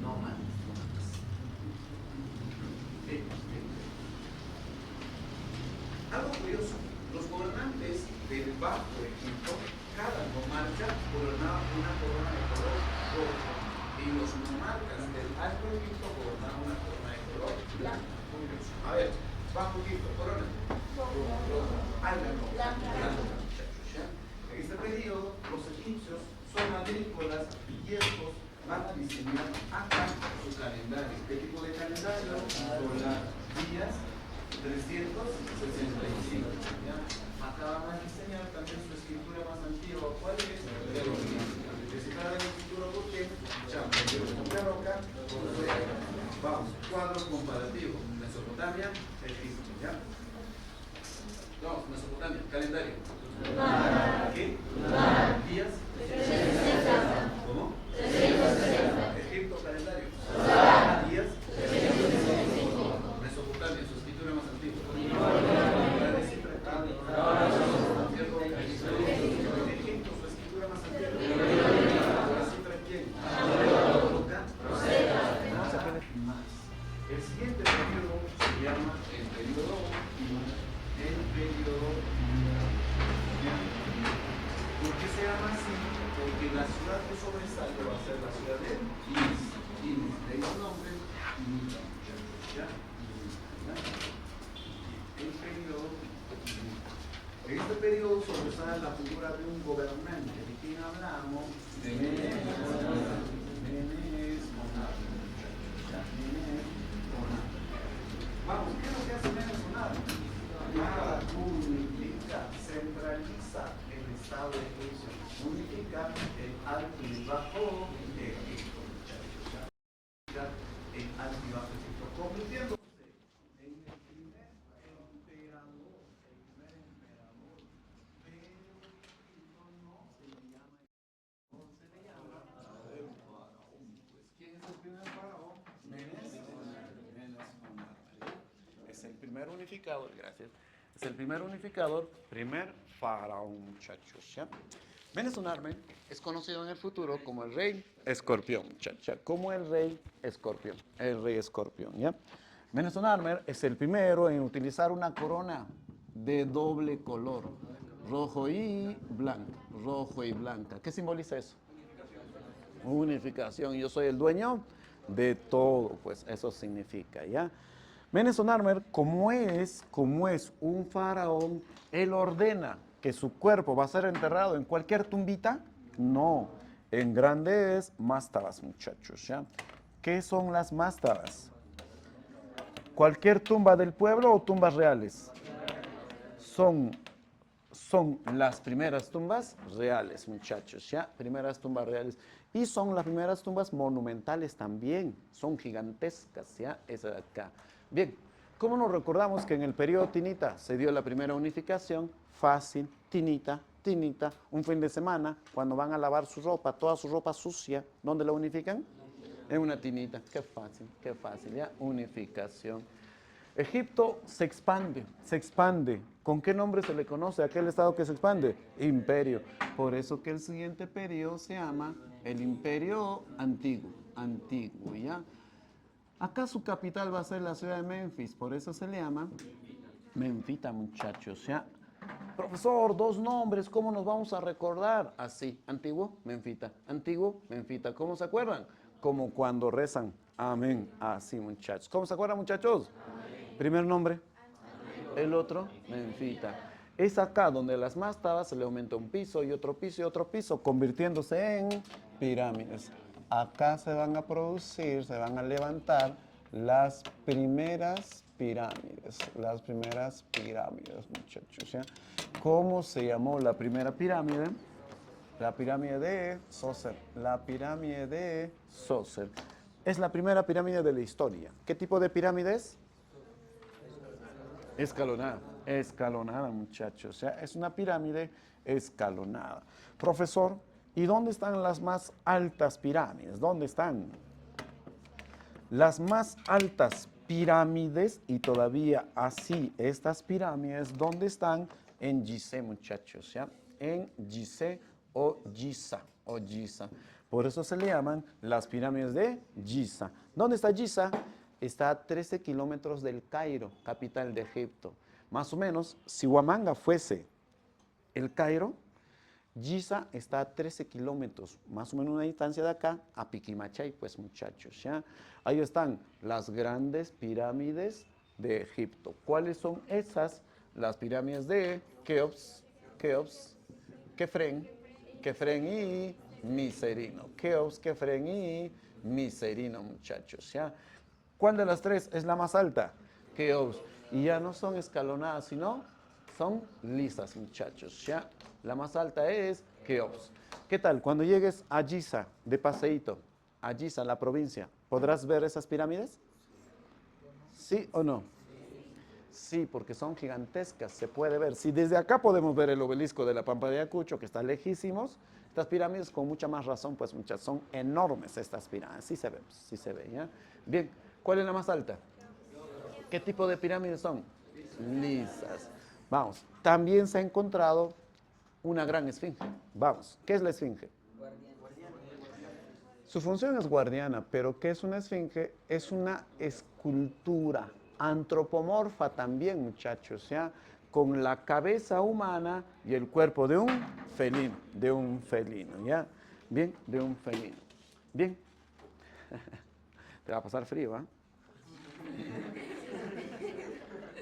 Nómadas. Algo curioso, los gobernantes del Bajo Egipto, cada nomarca gobernaba una corona de color rojo, y los monarcas del Alto Egipto gobernaban una corona de color blanco. A ver, Bajo Egipto, corona. En este periodo, los egipcios son agrícolas y estos van a diseñar acá su calendario. ¿Qué tipo de calendario? Solar, días 365. ¿Ya? Acá van a diseñar también su escritura más antigua. ¿Cuál es? Necesitar la escritura porque acá. Vamos, cuadro comparativo. Mesopotamia, Egipto. ¿Ya? No, Mesopotamia, calendario. ¿Qué? Días. ¿Cómo? Egipto, calendario. Días. Mesopotamia, su escritura más antigua. Egipto, su escritura más antigua. ¿La cifra quién? Más. El siguiente periodo se llama el periodo. ¿Por qué se llama así? Porque la ciudad que sobresale va a ser la ciudad de Inis. De ahí el nombre, ¿ya? En este periodo sobresale la figura de un gobernante. ¿De quién hablamos? De Menes Monarca. Vamos, ¿qué es lo que hace Menes Monarca? Unifica, centraliza el estado de egipcio, unifica el alto y el bajo Egipto, muchachos. El alto y bajo Egipto, convirtiéndose en el primer emperador, pero Egipto no se le llama, pues ¿quién es el primer faraón? Menes Monarca. Es el primer unificador, gracias. Es el primer unificador, primer faraón, muchachos, ¿ya? Menes Monarca es conocido en el futuro como el rey escorpión, muchachos, como el rey escorpión, ¿ya? Menes Monarca es el primero en utilizar una corona de doble color, rojo y blanca. ¿Qué simboliza eso? Unificación. Yo soy el dueño de todo, pues eso significa, ¿ya? Menes Monarca, como es un faraón, él ordena que su cuerpo va a ser enterrado en cualquier tumbita. No, En grande es mastabas, muchachos, ¿ya? ¿Qué son las mastabas? ¿Cualquier tumba del pueblo o tumbas reales? Son las primeras tumbas reales, muchachos, ¿ya? Primeras tumbas reales. Y son las primeras tumbas monumentales también. Son gigantescas, ¿ya? Esa de acá. Bien, ¿cómo nos recordamos que en el periodo Tinita se dio la primera unificación? Fácil, Tinita, Tinita. Un fin de semana, cuando van a lavar su ropa, toda su ropa sucia, ¿dónde la unifican? En una tinita. Qué fácil, ¿ya? Unificación. Egipto se expande, se expande. ¿Con qué nombre se le conoce a aquel estado que se expande? Imperio. Por eso que el siguiente periodo se llama el Imperio Antiguo. Antiguo, ¿ya? Acá su capital va a ser la ciudad de Memphis, por eso se le llama Memfita, muchachos, ¿ya? Profesor, dos nombres, ¿cómo nos vamos a recordar? Así, antiguo, Memfita, antiguo, Memfita. ¿Cómo se acuerdan? Como cuando rezan, amén, así, muchachos. ¿Cómo se acuerdan, muchachos? Primer nombre, el otro, Memfita. Es acá donde las mastabas se le aumenta un piso y otro piso, convirtiéndose en pirámides. Acá se van a producir, se van a levantar las primeras pirámides, muchachos, ¿ya? ¿Cómo se llamó la primera pirámide? La pirámide de Sócer. La pirámide de Sócer. Es la primera pirámide de la historia. ¿Qué tipo de pirámide es? Escalonada, escalonada, muchachos. O sea, es una pirámide escalonada. Profesor, ¿y dónde están las más altas pirámides? ¿Dónde están? Las más altas pirámides, y todavía así estas pirámides, ¿dónde están? En Gizeh, muchachos, ¿ya? En Gizeh o Giza, o Giza. Por eso se le llaman las pirámides de Giza. ¿Dónde está Giza? Está a 13 kilómetros del Cairo, capital de Egipto. Más o menos, si Huamanga fuese el Cairo, Giza está a 13 kilómetros, más o menos una distancia de acá a Piquimachay, pues muchachos, ¿ya? Ahí están las grandes pirámides de Egipto. ¿Cuáles son esas? Las pirámides de Keops, Kefren y Miserino. Keops, Kefren y Miserino, muchachos, ¿ya? ¿Cuál de las tres es la más alta? Keops. Y ya no son escalonadas, sino son lisas, muchachos, ¿ya? La más alta es Keops. ¿Qué tal? Cuando llegues a Giza, de paseíto, a Giza, la provincia, ¿podrás ver esas pirámides? ¿Sí o no? Sí, porque son gigantescas, se puede ver. Si desde acá podemos ver el obelisco de la Pampa de Ayacucho, que está lejísimos, estas pirámides con mucha más razón, pues muchas, son enormes estas pirámides. Sí se ve, ¿ya? Bien, ¿cuál es la más alta? ¿Qué tipo de pirámides son? Lisas. Vamos, también se ha encontrado una gran esfinge. Vamos, ¿qué es la esfinge? Su función es guardiana, pero ¿qué es una esfinge? Es una escultura antropomorfa también, muchachos, ¿ya? Con la cabeza humana y el cuerpo de un felino, ¿ya? Bien, de un felino. Bien. Te va a pasar frío, ¿ah?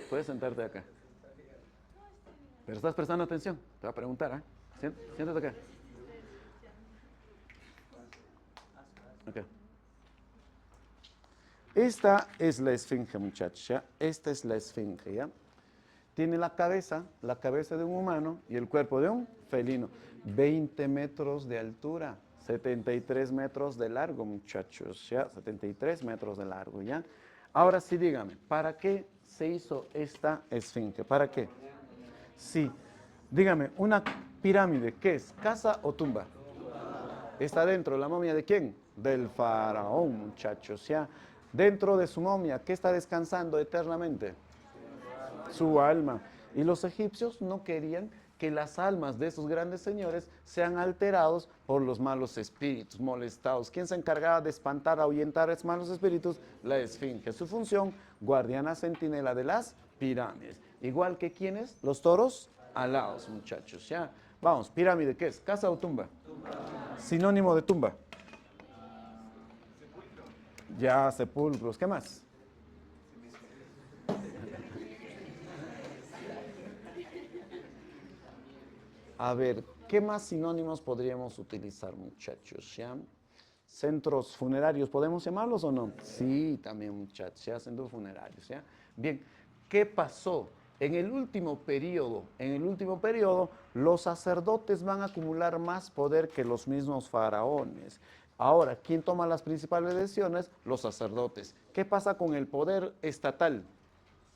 Puedes sentarte acá. Pero estás prestando atención. Te va a preguntar, ¿ah? Siéntate acá. Ok. Esta es la esfinge, muchachos, ¿ya? Esta es la esfinge, ¿ya? Tiene la cabeza de un humano y el cuerpo de un felino. 20 metros de altura, 73 metros de largo, muchachos, ¿ya? 73 metros de largo, ¿ya? Ahora sí, dígame, ¿para qué se hizo esta esfinge? ¿Para qué? Sí, dígame, una pirámide, ¿qué es? ¿Casa o tumba? Está dentro la momia de quién? Del faraón, muchachos, ¿ya? Dentro de su momia, ¿qué está descansando eternamente? Su alma. Y los egipcios no querían que las almas de esos grandes señores sean alterados por los malos espíritus, molestados. ¿Quién se encargaba de espantar, ahuyentar a esos malos espíritus? La esfinge. Su función, guardiana centinela de las pirámides. Igual que quienes, los toros alados, muchachos, ¿ya? Vamos, pirámide, ¿qué es? ¿Casa o tumba? Sinónimo de tumba. Ya, sepulcros, ¿qué más? A ver, ¿Qué más sinónimos podríamos utilizar, muchachos? ¿Ya? Centros funerarios, ¿podemos llamarlos o no? Sí, también, muchachos, ya, centros funerarios, ¿ya? Bien, ¿qué pasó? En el último periodo, los sacerdotes van a acumular más poder que los mismos faraones. Ahora, ¿quién toma las principales decisiones? Los sacerdotes. ¿Qué pasa con el poder estatal?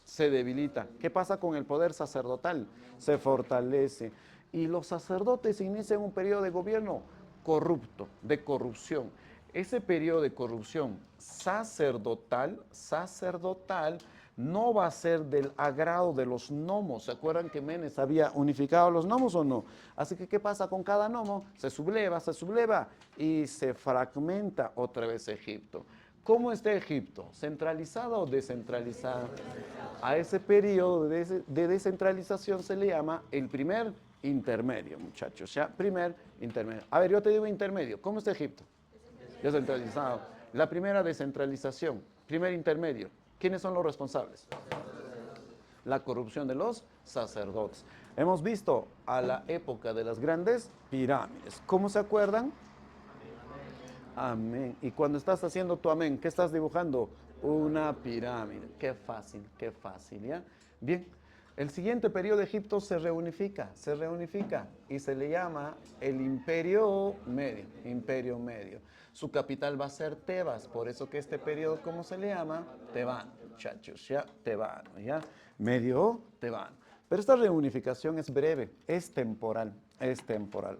Se debilita. ¿Qué pasa con el poder sacerdotal? Se fortalece. Y los sacerdotes inician un periodo de gobierno corrupto, de corrupción. Ese periodo de corrupción sacerdotal, no va a ser del agrado de los nomos. ¿Se acuerdan que Menes había unificado los nomos o no? Así que, ¿qué pasa con cada nomo? Se subleva y se fragmenta otra vez Egipto. ¿Cómo está Egipto? ¿Centralizado o descentralizado? A ese periodo de descentralización se le llama el primer intermedio, muchachos. ¿Ya? Primer intermedio. A ver, yo te digo intermedio. ¿Cómo está Egipto? Descentralizado. La primera descentralización, primer intermedio. ¿Quiénes son los responsables? La corrupción de los sacerdotes. Hemos visto a la época de las grandes pirámides. ¿Cómo se acuerdan? Amén. Y cuando estás haciendo tu amén, ¿qué estás dibujando? Una pirámide. Qué fácil, ¿ya? Bien, el siguiente periodo de Egipto se reunifica y se le llama el Imperio Medio. Su capital va a ser Tebas, por eso que este periodo, ¿cómo se le llama? Tebano, muchachos, ¿ya? Tebano, ¿ya? Medio tebano. Pero esta reunificación es breve, es temporal.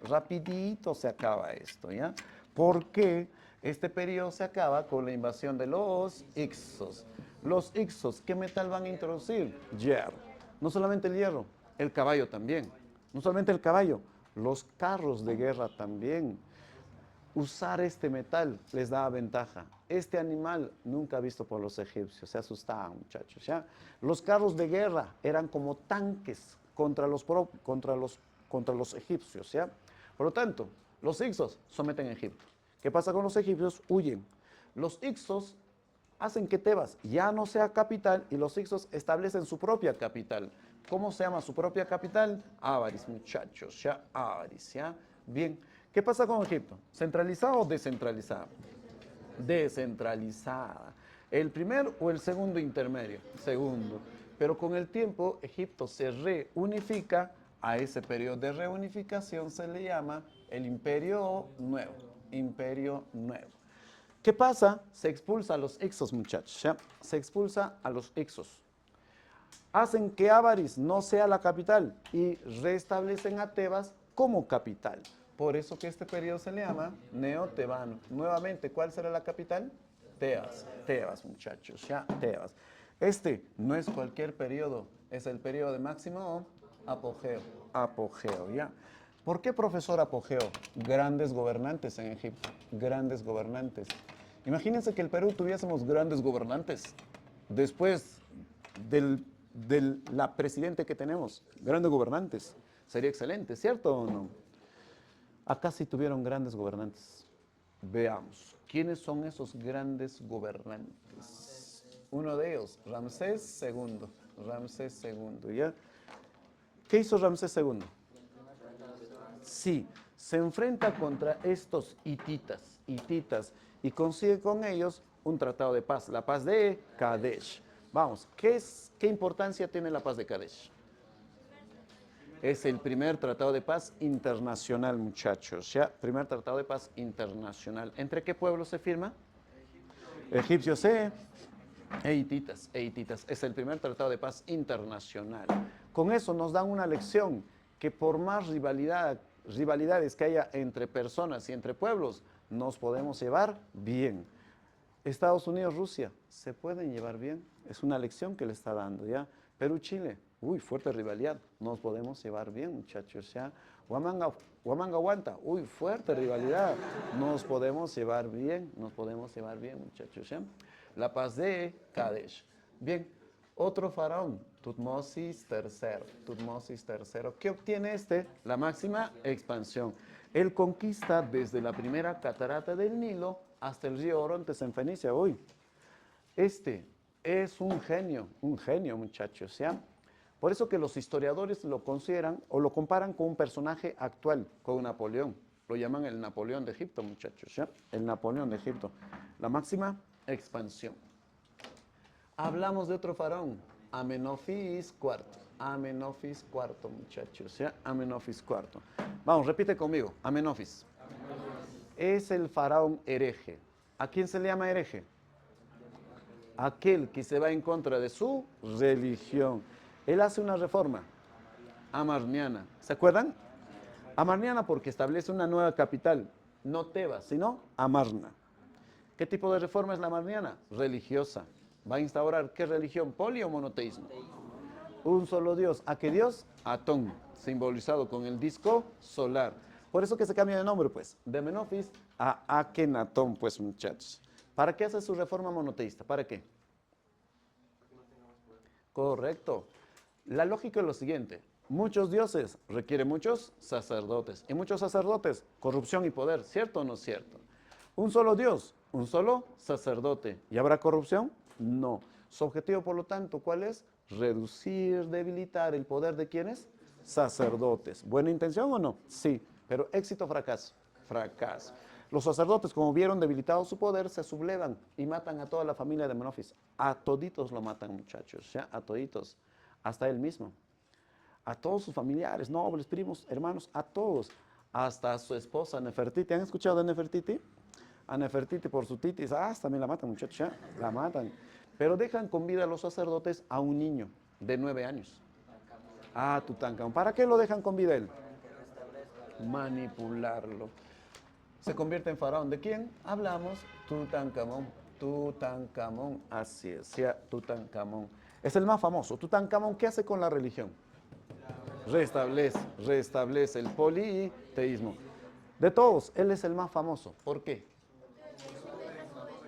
Rapidito se acaba esto, ¿ya? Porque este periodo se acaba con la invasión de los Ixos. Los Ixos, ¿qué metal van a introducir? Hierro. No solamente el hierro, el caballo también. No solamente el caballo, los carros de guerra también. Usar este metal les daba ventaja. Este animal nunca visto por los egipcios, se asustaban, muchachos, ¿ya? Los carros de guerra eran como tanques contra los egipcios, ¿ya? Por lo tanto, los Ixos someten a Egipto. ¿Qué pasa con los egipcios? Huyen. Los Ixos hacen que Tebas ya no sea capital y los Ixos establecen su propia capital. ¿Cómo se llama su propia capital? Avaris, muchachos, ¿ya? Avaris, ¿ya? Bien. ¿Qué pasa con Egipto? ¿Centralizada o descentralizada? Descentralizada. ¿El primer o el segundo intermedio? Segundo. Pero con el tiempo Egipto se reunifica. A ese periodo de reunificación se le llama el Imperio Nuevo. Imperio Nuevo. ¿Qué pasa? Se expulsa a los Ixos, muchachos, ¿ya? Se expulsa a los Ixos. Hacen que Avaris no sea la capital y restablecen a Tebas como capital. Por eso que este periodo se le llama neotebano. Nuevamente, ¿cuál será la capital? Tebas, muchachos, ya, Tebas. Este no es cualquier periodo, es el periodo de máximo apogeo, ¿ya? ¿Por qué, profesor, apogeo? Grandes gobernantes en Egipto, grandes gobernantes. Imagínense que el Perú tuviésemos grandes gobernantes. Después de la presidente que tenemos, grandes gobernantes. Sería excelente, ¿cierto o no? Acá sí tuvieron grandes gobernantes. Veamos, ¿quiénes son esos grandes gobernantes? Uno de ellos, Ramsés II. Ramsés II, ¿ya? ¿Qué hizo Ramsés II? Sí, se enfrenta contra estos hititas, y consigue con ellos un tratado de paz, la paz de Kadesh. Vamos, ¿qué importancia tiene la paz de Kadesh? Es el primer tratado de paz internacional, muchachos, ¿ya? Primer tratado de paz internacional. ¿Entre qué pueblos se firma? Egipcios e hititas. Es el primer tratado de paz internacional. Con eso nos dan una lección que por más rivalidades que haya entre personas y entre pueblos, nos podemos llevar bien. Estados Unidos, Rusia, se pueden llevar bien. Es una lección que le está dando, ¿ya? Perú, Chile, uy, fuerte rivalidad. Nos podemos llevar bien, muchachos, ¿ya? Huamanga, Huanta, uy, fuerte rivalidad. Nos podemos llevar bien, muchachos, ¿ya? La paz de Kadesh. Bien, otro faraón, Tutmosis III. ¿Qué obtiene este? La máxima expansión. Él conquista desde la primera catarata del Nilo hasta el río Orontes en Fenicia. Uy, este es un genio, muchachos, ¿ya? Por eso que los historiadores lo consideran o lo comparan con un personaje actual, con Napoleón. Lo llaman el Napoleón de Egipto, muchachos, ¿ya? El Napoleón de Egipto. La máxima expansión. Hablamos de otro faraón, Amenofis IV. Amenofis IV, muchachos, ¿ya? Amenofis IV. Vamos, repite conmigo, Amenofis. Es el faraón hereje. ¿A quién se le llama hereje? Aquel que se va en contra de su religión. Él hace una reforma amarniana. ¿Se acuerdan? Amarniana porque establece una nueva capital, no Tebas, sino Amarna. ¿Qué tipo de reforma es la amarniana? Religiosa. ¿Va a instaurar qué religión? ¿Poli o monoteísmo? Un solo Dios. ¿A qué Dios? Atón, simbolizado con el disco solar. Por eso que se cambia de nombre, pues, de Menofis a Akenatón, pues, muchachos. ¿Para qué hace su reforma monoteísta? ¿Para qué? Correcto. La lógica es lo siguiente. Muchos dioses requieren muchos sacerdotes. Y muchos sacerdotes, corrupción y poder. ¿Cierto o no cierto? Un solo Dios, un solo sacerdote. ¿Y habrá corrupción? No. Su objetivo, por lo tanto, ¿cuál es? Reducir, debilitar el poder de ¿quiénes? Sacerdotes. ¿Buena intención o no? Sí. Pero éxito o fracaso. Fracaso. Los sacerdotes, como vieron debilitado su poder, se sublevan y matan a toda la familia de Menofis. A toditos lo matan, muchachos, ¿ya? A toditos. Hasta él mismo. A todos sus familiares, nobles, primos, hermanos, a todos. Hasta a su esposa Nefertiti. ¿Han escuchado de Nefertiti? A Nefertiti por su titis. También la matan, muchachos, ¿ya? La matan. Pero dejan con vida a los sacerdotes a un niño de 9 años. Tutankamón. ¿Para qué lo dejan con vida él? Manipularlo. Se convierte en faraón. ¿De quién? Hablamos Tutankamón. Tutankamón, así es, ya, Tutankamón. Es el más famoso. Tutankamón, ¿qué hace con la religión? Restablece el politeísmo. De todos, él es el más famoso. ¿Por qué?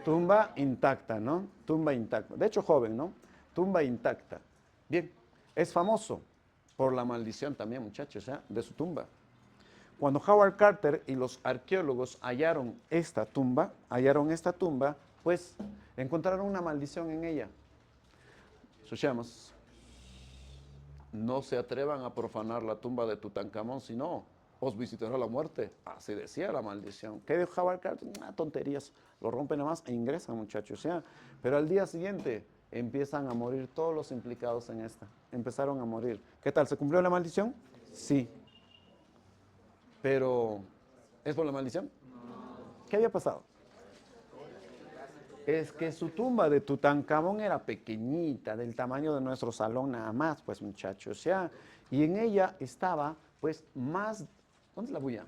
Tumba intacta, ¿no? Tumba intacta. De hecho, joven, ¿no? Tumba intacta. Bien, es famoso por la maldición también, muchachos, ¿ya? De su tumba. Cuando Howard Carter y los arqueólogos hallaron esta tumba, pues encontraron una maldición en ella. Escuchamos. No se atrevan a profanar la tumba de Tutankamón, si no, os visitará la muerte. Así decía la maldición. ¿Qué dijo Howard Carter? Tonterías. Lo rompen nomás e ingresan, muchachos, ¿ya? Pero al día siguiente empiezan a morir todos los implicados en esta. Empezaron a morir. ¿Qué tal? ¿Se cumplió la maldición? Sí. Pero, ¿es por la maldición? ¿Qué había pasado? Es que su tumba de Tutankamón era pequeñita, del tamaño de nuestro salón nada más, pues muchachos, ¿ya? Y en ella estaba, pues, más, ¿dónde es la bulla?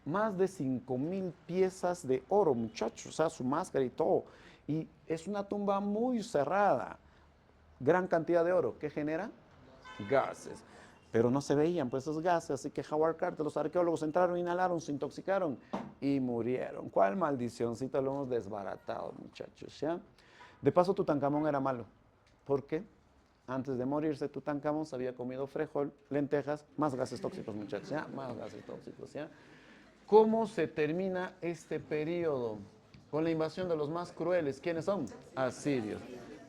Más de 5,000 piezas de oro, muchachos, o sea, su máscara y todo. Y es una tumba muy cerrada, gran cantidad de oro. ¿Qué genera? Gases. Pero no se veían pues esos gases, así que Howard Carter, los arqueólogos entraron, inhalaron, se intoxicaron y murieron. ¿Cuál maldicióncita? Lo hemos desbaratado, muchachos, ¿ya? De paso, Tutankamón era malo. ¿Por qué? Antes de morirse, Tutankamón se había comido frijol, lentejas, más gases tóxicos, muchachos, ¿ya? Más gases tóxicos, ¿ya? ¿Cómo se termina este periodo? Con la invasión de los más crueles. ¿Quiénes son? Asirios.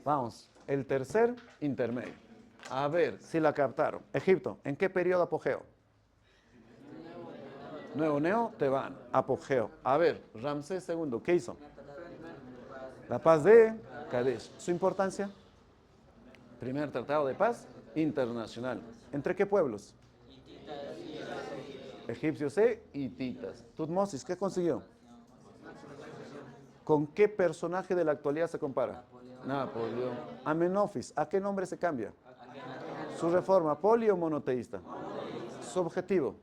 Vamos, el tercer intermedio. A ver si la captaron. Egipto, ¿en qué periodo apogeo? Nuevo Neo, Tebano, apogeo. A ver, Ramsés II, ¿qué hizo? La paz de Kadesh. ¿Su importancia? Primer tratado de paz internacional. ¿Entre qué pueblos? Egipcios e hititas. Tutmosis, ¿qué consiguió? ¿Con qué personaje de la actualidad se compara? Napoleón. Amenofis, ¿a qué nombre se cambia? Su reforma, poli o monoteísta. Su objetivo.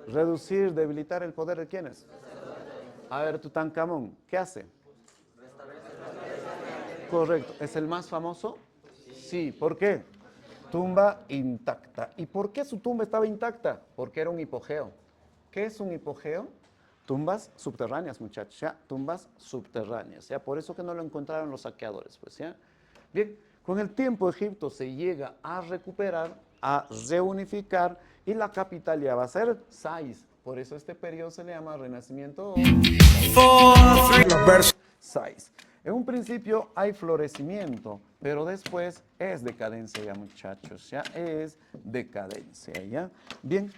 Reducir, debilitar el poder de ¿quiénes? A ver, Tutankamón, ¿qué hace? Correcto, ¿es el más famoso? Sí, ¿por qué? Tumba intacta. ¿Y por qué su tumba estaba intacta? Porque era un hipogeo. ¿Qué es un hipogeo? Tumbas subterráneas, muchachos, ¿ya? Tumbas subterráneas, ¿ya? Por eso que no lo encontraron los saqueadores, pues, ¿ya? Bien, con el tiempo Egipto se llega a recuperar, a reunificar, y la capital ya va a ser Sais. Por eso este periodo se le llama Renacimiento Sais. En un principio hay florecimiento, pero después es decadencia ya, muchachos, ya es decadencia, ¿ya? Bien,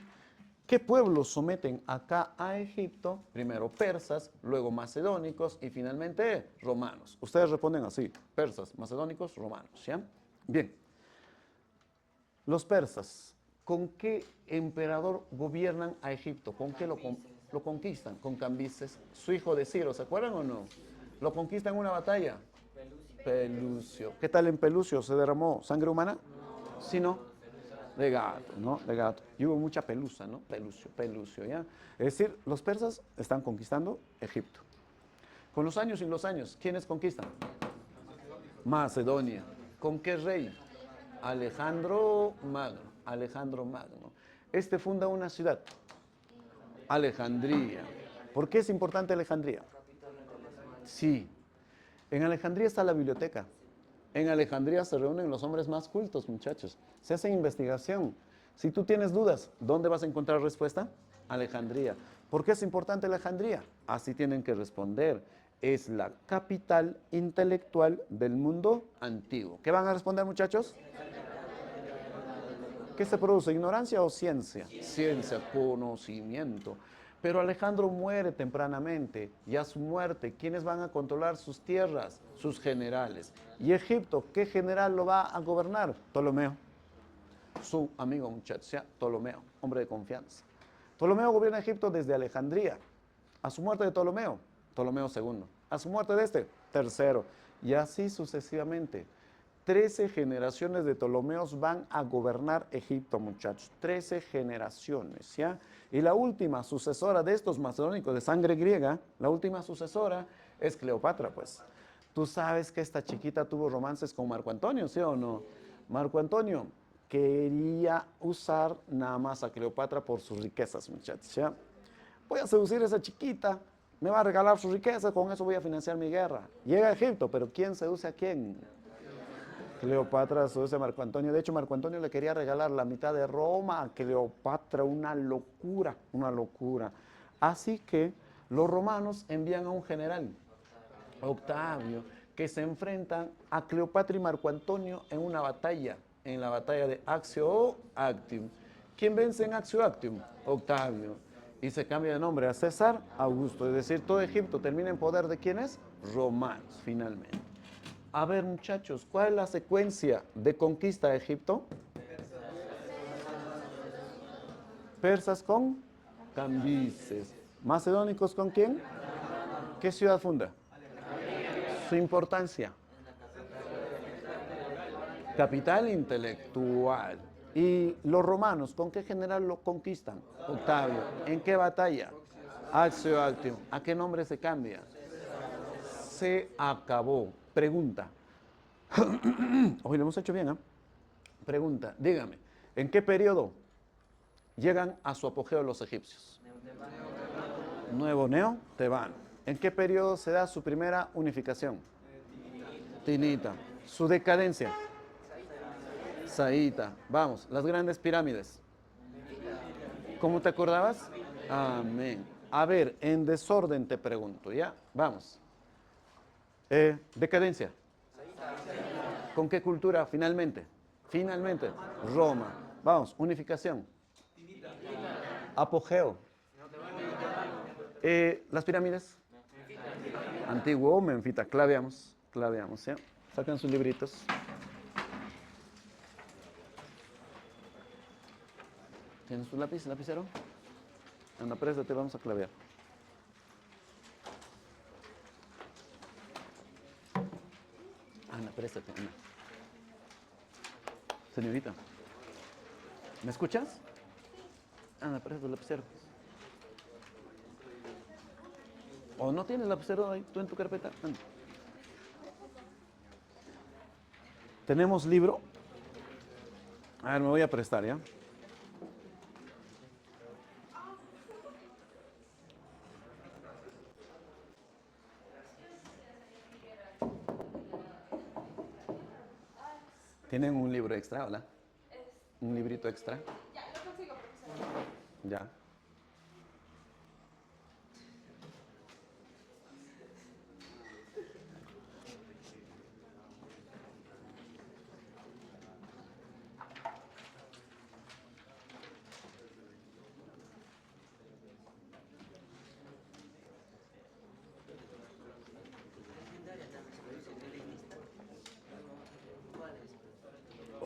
¿qué pueblos someten acá a Egipto? Primero persas, luego macedónicos y finalmente romanos. Ustedes responden así, persas, macedónicos, romanos, ¿ya? Bien, los persas, ¿con qué emperador gobiernan a Egipto? ¿Con qué lo conquistan? Con Cambises, su hijo de Ciro, ¿se acuerdan o no? ¿Lo conquistan en una batalla? Pelucio. ¿Qué tal en Pelucio? ¿Se derramó sangre humana? Sí, no. De gato, ¿no? De gato. Y hubo mucha pelusa, ¿no? Pelucio, ¿ya? Es decir, los persas están conquistando Egipto. Con los años y los años, ¿quiénes conquistan? Macedonia. ¿Con qué rey? Alejandro Magno. Alejandro Magno. Este funda una ciudad, Alejandría. ¿Por qué es importante Alejandría? Sí. En Alejandría está la biblioteca. En Alejandría se reúnen los hombres más cultos, muchachos. Se hace investigación. Si tú tienes dudas, ¿dónde vas a encontrar respuesta? Alejandría. ¿Por qué es importante Alejandría? Así tienen que responder. Es la capital intelectual del mundo antiguo. ¿Qué van a responder, muchachos? ¿Qué se produce? ¿Ignorancia o ciencia? Ciencia, conocimiento. Pero Alejandro muere tempranamente y a su muerte, ¿quiénes van a controlar sus tierras? Sus generales. ¿Y Egipto, qué general lo va a gobernar? Ptolomeo. Su amigo muchacho, Ptolomeo, hombre de confianza. Ptolomeo gobierna Egipto desde Alejandría. A su muerte de Ptolomeo, Ptolomeo II. A su muerte de este, tercero. Y así sucesivamente. 13 generaciones de Ptolomeos van a gobernar Egipto, muchachos. 13 generaciones, ¿ya? Y la última sucesora de estos macedónicos de sangre griega, la última sucesora es Cleopatra, pues. Tú sabes que esta chiquita tuvo romances con Marco Antonio, ¿sí o no? Marco Antonio quería usar nada más a Cleopatra por sus riquezas, muchachos, ¿ya? Voy a seducir a esa chiquita, me va a regalar sus riquezas, con eso voy a financiar mi guerra. Llega a Egipto, pero ¿quién seduce a quién? Cleopatra seduce a Marco Antonio. De hecho, Marco Antonio le quería regalar la mitad de Roma a Cleopatra. Una locura, una locura. Así que los romanos envían a un general, Octavio, que se enfrentan a Cleopatra y Marco Antonio en la batalla de Actio Actium. ¿Quién vence en Actio Actium? Octavio. Y se cambia de nombre a César Augusto. Es decir, todo Egipto termina en poder de quiénes? Romanos, finalmente. A ver, muchachos, ¿cuál es la secuencia de conquista de Egipto? Persas con Cambises. ¿Macedónicos con quién? ¿Qué ciudad funda? Su importancia. Capital intelectual. ¿Y los romanos con qué general lo conquistan? Octavio. ¿En qué batalla? Actio Actium. ¿A qué nombre se cambia? Se acabó. Pregunta. Hoy lo hemos hecho bien, ¿eh? Pregunta, dígame, ¿en qué periodo llegan a su apogeo los egipcios? Nuevo Neo Tebano. ¿En qué periodo se da su primera unificación? Tinita. Su decadencia. Saíta. Vamos, las grandes pirámides. ¿Cómo te acordabas? Amén. A ver, en desorden te pregunto, ¿ya? Vamos. Decadencia. ¿Con qué cultura finalmente? Finalmente, Roma. Vamos, unificación. Apogeo. Las pirámides. Antiguo, Menfita. Claveamos, claveamos, ¿ya? Sacan sus libritos. ¿Tienes tu lápiz, lapicero? Anda, préstate, vamos a clavear. Anda, préstate, anda. Señorita, ¿me escuchas? Anda, préstate tu lapicero. ¿O no tienes lapicero ahí, tú en tu carpeta? Anda. ¿Tenemos libro? A ver, me voy a prestar, ¿ya? ¿Tienen un libro extra, hola? ¿Un librito extra? Ya, lo consigo, profesor. Ya.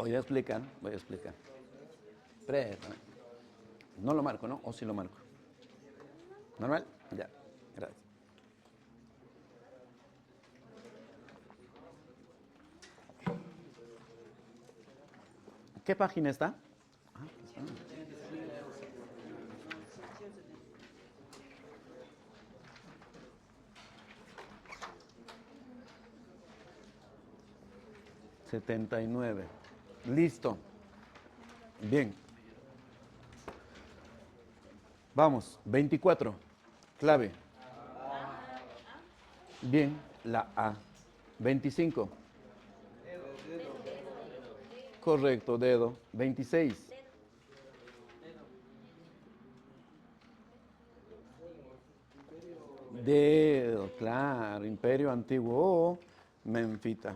Voy a explicar, voy a explicar. No lo marco, ¿no? ¿O sí lo marco? ¿Normal? Ya, gracias. ¿Qué página está? 79. Listo. Bien. Vamos, 24. Clave. Bien, la A. 25. Correcto, dedo. 26. Dedo, claro. Imperio antiguo o menfita.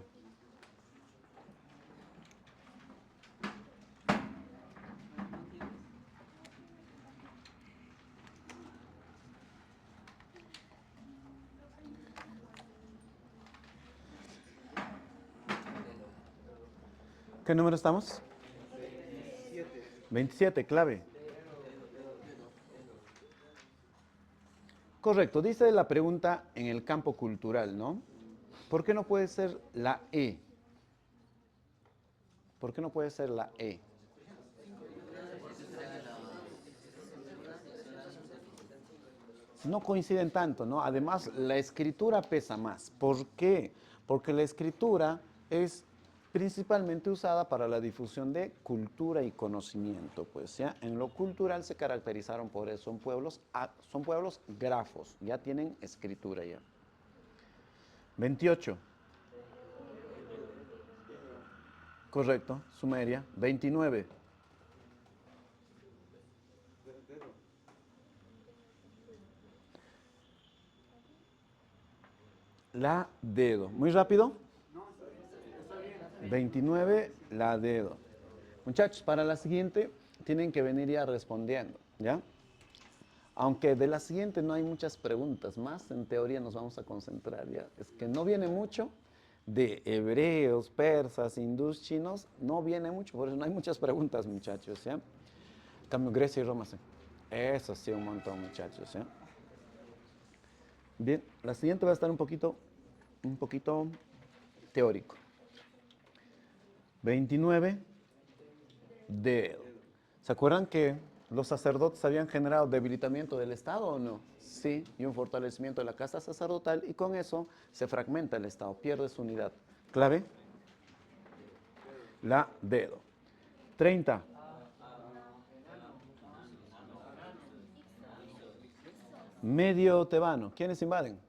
¿Qué número estamos? 27, clave. Correcto, dice la pregunta en el campo cultural, ¿no? ¿Por qué no puede ser la E? ¿Por qué no puede ser la E? No coinciden tanto, ¿no? Además, la escritura pesa más. ¿Por qué? Porque la escritura es principalmente usada para la difusión de cultura y conocimiento, pues ya en lo cultural se caracterizaron por eso, son pueblos grafos, ya tienen escritura ya. 28. Correcto, Sumeria. 29. La dedo. Muy rápido. 29, la dedo. Muchachos, para la siguiente tienen que venir ya respondiendo, ¿ya? Aunque de la siguiente no hay muchas preguntas, más en teoría nos vamos a concentrar, ¿ya? Es que no viene mucho de hebreos, persas, hindús, chinos, no viene mucho, por eso no hay muchas preguntas, muchachos, ¿ya? Cambio Grecia y Roma, sí. Eso sí, un montón, muchachos, ¿ya? Bien, la siguiente va a estar un poquito teórico. 29, dedo. ¿Se acuerdan que los sacerdotes habían generado debilitamiento del Estado o no? Sí, y un fortalecimiento de la casta sacerdotal, y con eso se fragmenta el Estado, pierde su unidad. Clave, la dedo. 30. Medio tebano. ¿Quiénes invaden?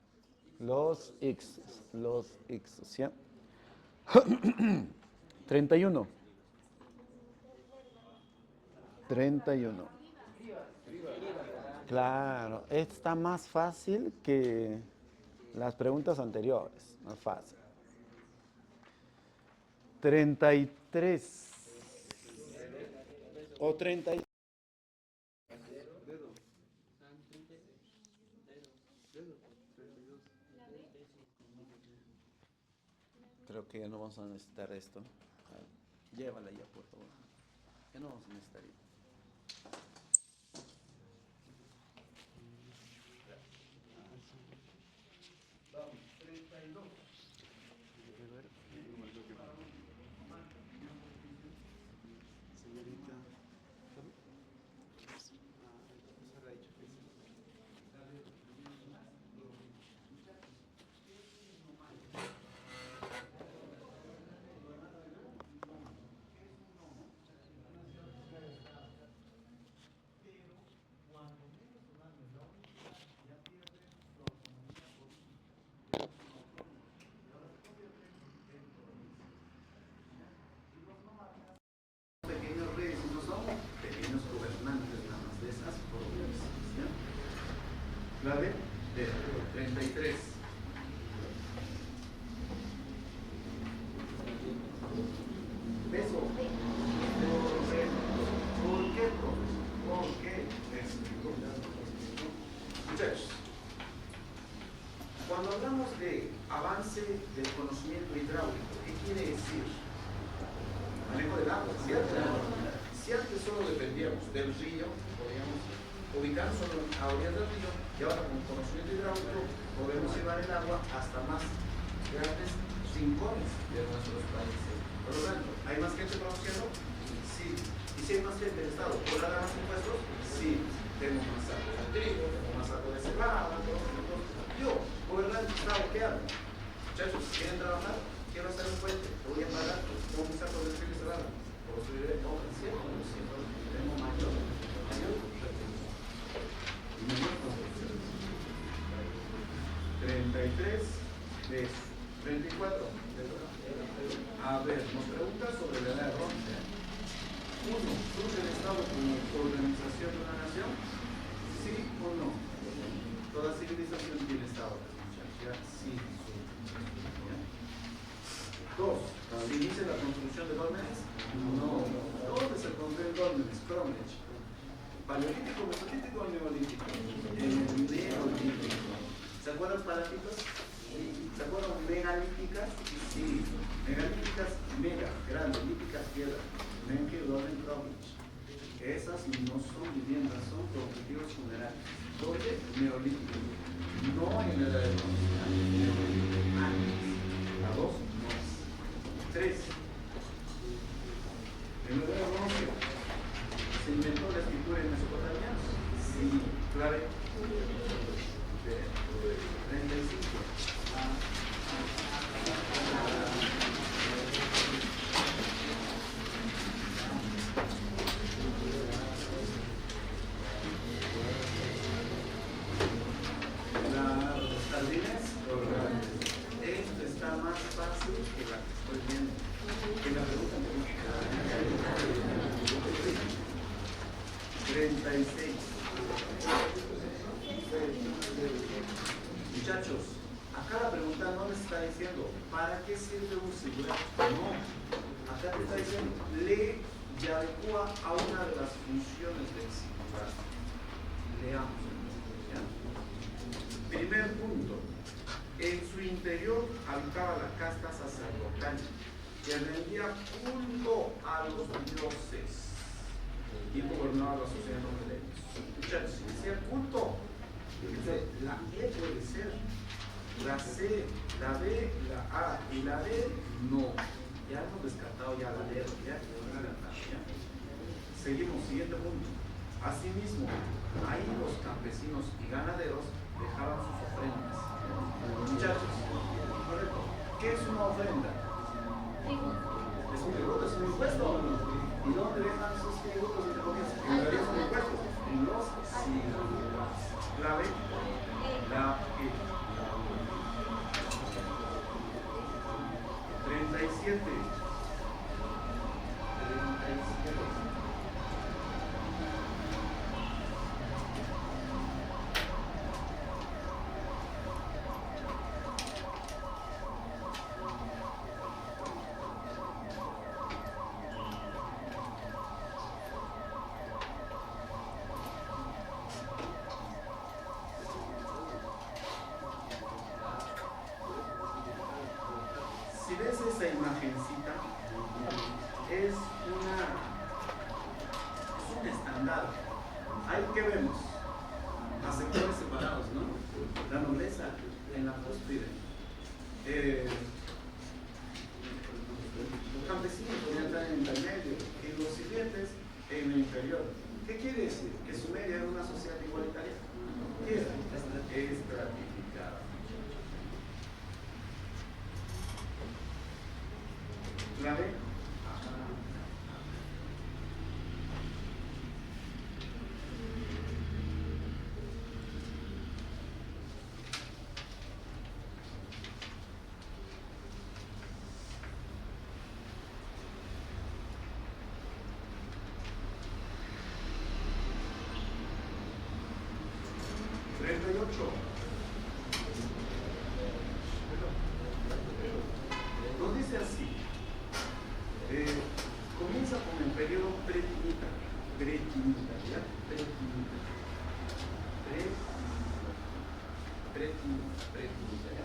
Los X. Los X, ¿sí? 31. 31. Claro, está más fácil que las preguntas anteriores. Más fácil. 33. O 30. Creo que ya no vamos a necesitar esto. Llévala ya, por favor. Ya no vamos a necesitar esto. Clave de 33. Peso. ¿Por qué, profesor? ¿Por qué? Muchachos, cuando hablamos de avance del conocimiento hidráulico, ¿qué quiere decir? Manejo de del agua, ¿cierto? Si antes solo dependíamos del río, podíamos ubicarnos solo a orillas del río, y ahora con conocimiento hidráulico podemos llevar el agua hasta más grandes rincones de nuestros países. Por lo tanto, ¿hay más gente produciendo? Sí. ¿Y si hay más gente del Estado? ¿Podrá dar más impuestos? Sí. Tengo más saco de trigo, tengo más saco de cebada, yo, gobernante del Estado, ¿qué hago? Muchachos, ¿quieren trabajar? Quiero hacer un puente, te voy a pagar, tengo un saco de trigo y cebada. Construiré, no, es cierto, tengo mayor recursos. Y mayor construcción. 33 de 34. A ver, nos pregunta sobre la edad bronce. Uno, ¿surge el Estado como organización de una nación? ¿Sí o no? Toda civilización tiene Estado. Sí. Dos, ¿se inicia la construcción de dólmenes? No. ¿Dónde se construyen dólmenes? Cromlech. ¿Paleolítico, mesolítico o neolítico? Neolítico. ¿Se acuerdan paleolíticos? ¿Se acuerdan megalíticas? Sí. Megalíticas, mega, grande, líticas, piedra. Menke, dolmen, cromlech. Esas no son viviendas, son objetivos funerarios. ¿Dónde? Neolítico. No en la edad de bronce. Neolítico. Antes. La dos, no. Tres. En la edad de bronce, ¿se inventó la escritura en Mesopotamia? Sí. Clave. 35. Los jardines orgánicos. Esto está más fácil que la que estoy viendo. Que la pregunta me gusta. 36. Muchachos, acá la pregunta no les está diciendo ¿para qué sirve un singular? No. Acá te está diciendo lee y adecua a una de las funciones del singular. Leamos. ¿Ya? Primer punto. En su interior habitaba la casta sacerdotal que rendía culto a los dioses y gobernaba la sociedad de ellos. Muchachos, si decía culto, la E puede ser, la C, la B, la A y la D no. Ya hemos descartado ya la D, ya. Seguimos, siguiente punto. Asimismo, ahí los campesinos y ganaderos dejaban sus ofrendas. Muchachos, correcto. ¿Qué es una ofrenda? Es un tributo, es un impuesto. ¿Y dónde dejan esos tributos y comillas? ¿En realidad son impuestos? En los siglos. Clave, la E. 37. 37. Si ves esa imagencita, es un estándar. Ahí que vemos a sectores separados, ¿no? La nobleza en la cúspide. Los campesinos podrían estar en el intermedio y los sirvientes en el inferior. ¿Qué quiere decir? ¿Que Sumeria era una sociedad igualitaria? ¿Qué era? Estratificada. Clave. Nos dice así. Comienza con el periodo pretinita. ¿Ya? Pretinita, ¿ya?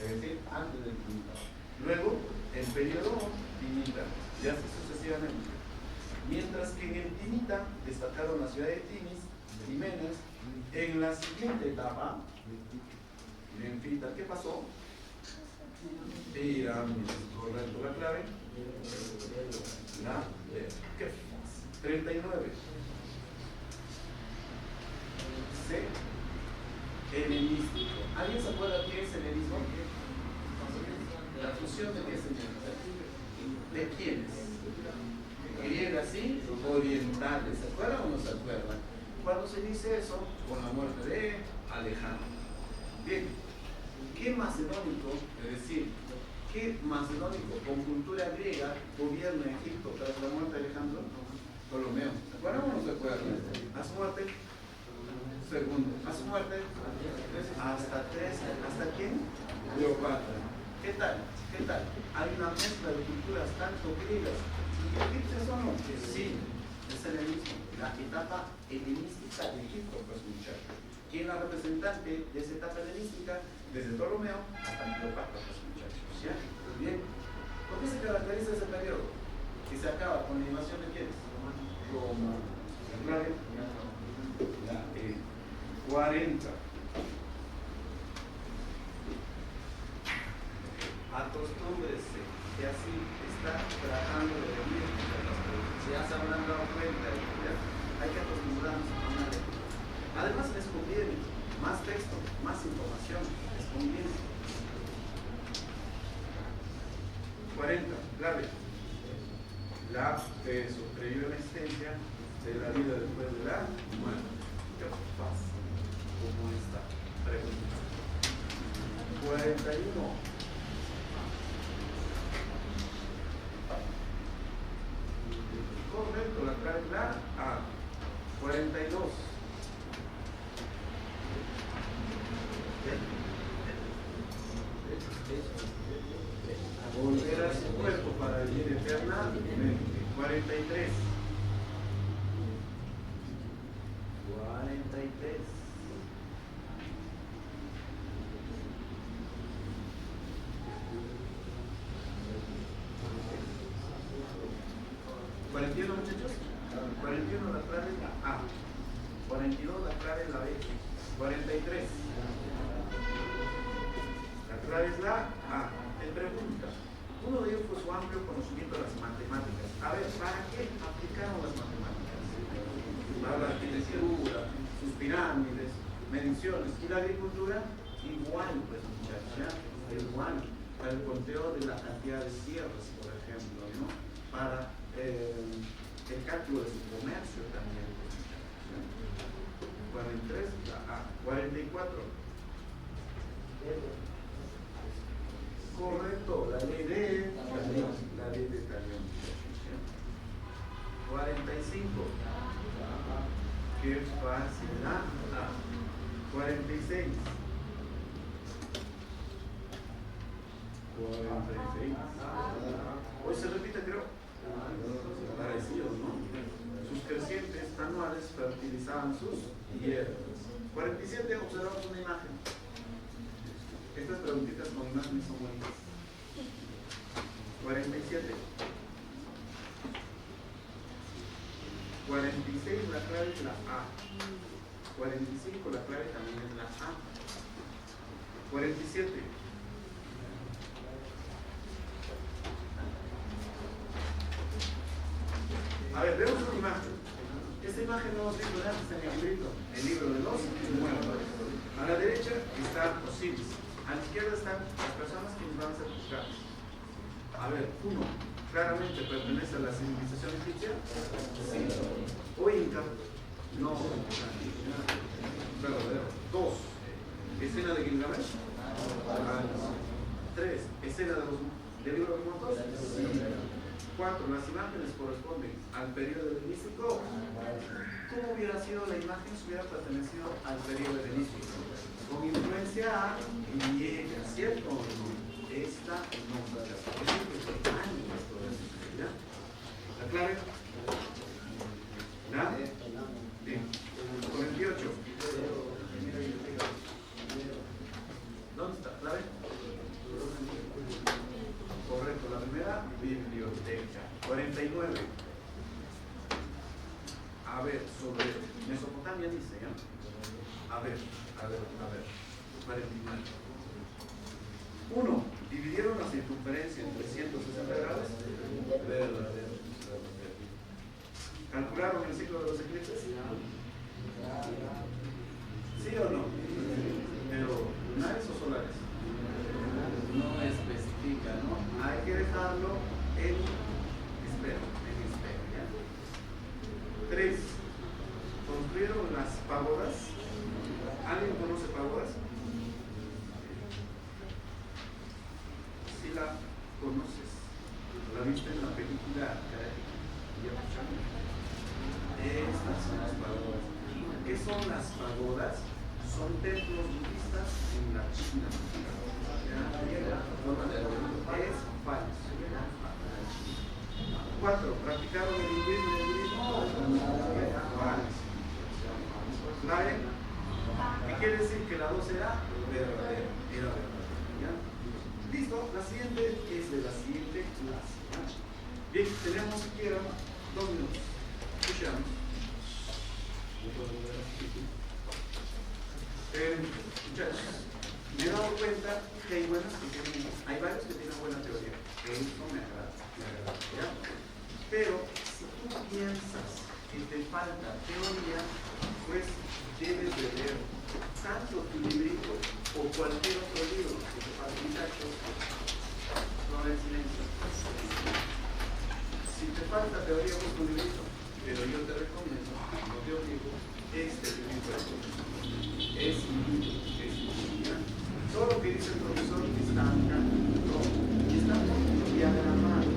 Es decir, antes del tinitado. Luego, el periodo Tinita, y así sucesivamente. Mientras que en el Tinita destacaron la ciudad de Tinis, Jiménez. En la siguiente etapa, Menfita, ¿qué pasó? Pirámides, correcto, la clave. La de ¿qué? 39. C. Helenístico. ¿Alguien se acuerda qué es helenismo? La fusión de qué señores. ¿De quiénes? Griegas y orientales. ¿Se acuerdan o no se acuerdan? Cuando se dice eso, con la muerte de Alejandro. Bien, ¿qué macedónico, es decir, qué macedónico con cultura griega gobierna Egipto tras la muerte de Alejandro? Ptolomeo. ¿Se acuerdan o no se acuerdan? A su muerte, segundo. A su muerte, hasta 3. ¿Hasta quién? Cleopatra. ¿Qué tal? ¿Qué tal? Hay una mezcla de culturas tanto griegas y egipcias o no. Sí, es el helenismo, la etapa helenística de Egipto, pues muchachos. ¿Quién es la representante de esa etapa helenística? Desde Ptolomeo hasta Cleopatra, pues muchachos. ¿Ya? Bien. ¿Por qué se caracteriza ese periodo? Que se acaba con la invasión de quiénes? Roma. ¿La clave? La 40. Acostúmbrese que así está tratando de venir. Si ya se habrán dado cuenta, ¿ya? Hay que acostumbrarnos a una lectura. Además, les conviene más texto, más información, les conviene. 40, clave. La previo la existencia de la vida después de la muerte. ¿Qué pasa? ¿Cómo está? Pregunta. 41. Correcto, la clave es la A. 42. Volver a su cuerpo para vivir eternamente. 43. 43. ¿41, muchachos? 41 la clave es la A. 42 la clave es la B. 43. La clave es la A. Te pregunta. Uno de ellos fue su amplio conocimiento de las matemáticas. A ver, ¿para qué aplicaron las matemáticas? Para la arquitectura, sus pirámides, mediciones. ¿Y la agricultura? Igual, pues muchachos, igual. Para el conteo de la cantidad de sierras, por ejemplo, ¿no? Para el cálculo de su comercio también. 43, la A. 44. Correcto, la ley de Talión. La ley de Talión. 45. Qué fácil, la A. 46. 46. Hoy se repite, creo. Parecidos, ¿no? Sus crecientes anuales fertilizaban sus hierbas. 47, observamos una imagen. Estas preguntitas con imágenes son bonitas. 47. 46, la clave es la A. 45, la clave también es la A. 47. A ver, vemos una imagen. Esta imagen no hemos visto antes en el librito, el libro de los muertos. A la derecha está Osiris. A la izquierda están las personas que nos van a ser juzgadas. A ver, 1. ¿Claramente pertenece a la civilización egipcia? Sí. ¿O inca? No. Verdadero. 2. ¿Escena de Gilgamesh? 3. ¿Escena del libro de los muertos? Sí. 4. Las imágenes corresponden al periodo helenístico. ¿Cómo hubiera sido la imagen si hubiera pertenecido al periodo helenístico? Con influencia griega, ¿cierto o no? Esta no. ¿La clave? ¿La? Bien. 48. ¿Dónde está? ¿Clave? A ver, 49. 1. ¿Dividieron la circunferencia en 360 grados? ¿Calcularon el ciclo de los eclipses? ¿Sí o no? Pero, ¿lunares o solares? No especifica, ¿no? Hay que dejarlo en espera, ¿ya? 3. ¿Construyeron las pagodas? ¿Alguien conoce pagodas? Si la conoces, la viste en la película Karate Kid. Estas son las pagodas. ¿Qué son las pagodas? Son templos budistas en la China. Es falso. 4. ¿Practicaron el hinduismo y el budismo? Falso. ¿Qué quiere decir? Que la 2 era verdadera. Era verdadera. Listo, la siguiente es de la siguiente clase. Bien, tenemos siquiera 2 minutos. Escuchamos. Muchachos, me he dado cuenta que hay varios que tienen buena teoría. Eso me agrada, ¿ya? Pero si tú piensas que te falta teoría, pues debes de leer tanto tu librito o cualquier otro libro que te falta. Muchachos, no hay silencio. Si te falta teoría, busca un librito, pero yo te recomiendo, no te obligo, este libro es un libro. Todo lo que dice el profesor está acá, no, y está muy diagramado.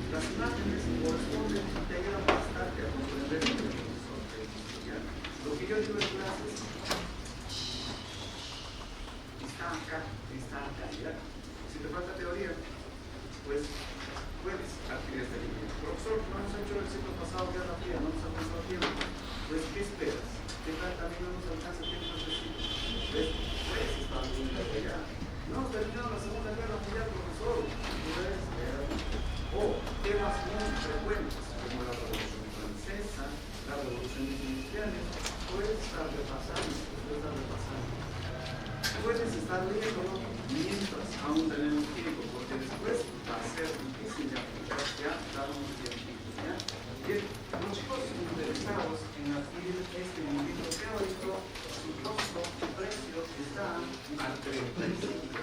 Las imágenes corresponden y te ayudan bastante a comprender lo que el profesor te dice. Lo que yo digo en clases está acá, ¿ya? Si te falta teoría, pues puedes adquirir este libro. Profesor, no hemos hecho el ciclo pasado Guerra Fría, no nos alcanzó el tiempo. Pues, ¿qué esperas? ¿Qué tal también no nos alcanza el tiempo específico? Pues está bien, ya. No hemos terminado la Segunda Guerra Mundial, profesor. O temas muy frecuentes, como la Revolución Francesa, las revoluciones industriales, puedes estar repasando. Puedes estar leyendo mientras aún tenemos tiempo, porque después va a ser difícil de aplicar, ya damos tiempo, ¿ya? Bien, los chicos interesados en adquirir este movimiento teórico, su costo, su precio está al 35,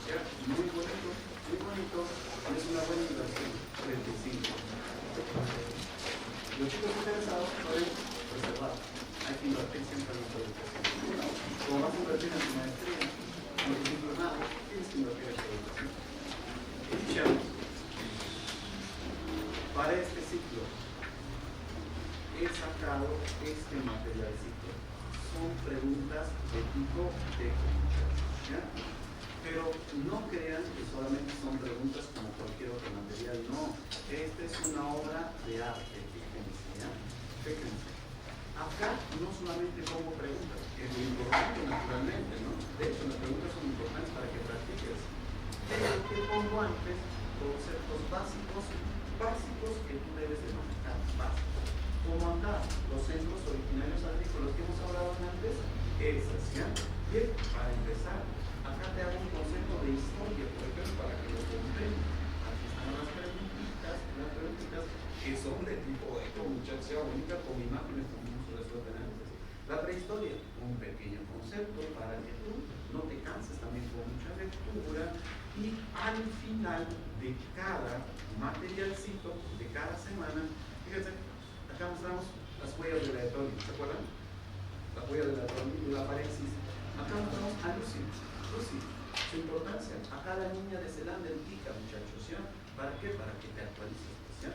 ¿ya? Muy bonito, es una buena inversión, 35. Los chicos interesados pueden reservar, hay que invertir siempre en la educación. Como vas a invertir en tu maestría, no te sirve nada, tienes que invertir en tu educación. Escuchamos. Para este ciclo he sacado este materialcito. Son preguntas de tipo técnico, ¿ya? Pero no crean que solamente son preguntas como cualquier otro material, no. Esta es una obra de arte, fíjense, ¿ya? Fíjense. Acá no solamente pongo preguntas, que es muy importante naturalmente, ¿no? De hecho, las preguntas son importantes para que practiques. Pero que pongo antes conceptos básicos que tú debes de manejar, básicos. Como acá, los centros originarios agrícolas que hemos hablado antes, esas, ¿ya? Bien, para empezar, acá te hago un concepto de historia, por ejemplo, para que lo comprendas. Aquí están las preguntitas que son de tipo eco, muchachos, sea bonita, con imágenes, como la prehistoria, un pequeño concepto para que tú no te canses también con mucha lectura, y al final de cada materialcito, de cada semana, fíjense, acá mostramos las huellas de la Etoli, ¿se acuerdan? La huella de la Etoli, de la paresis. Acá mostramos a Lucy, su importancia. Acá la niña de Zelanda antica, muchachos, ¿ya? ¿Para qué? Para que te actualices, ¿ya?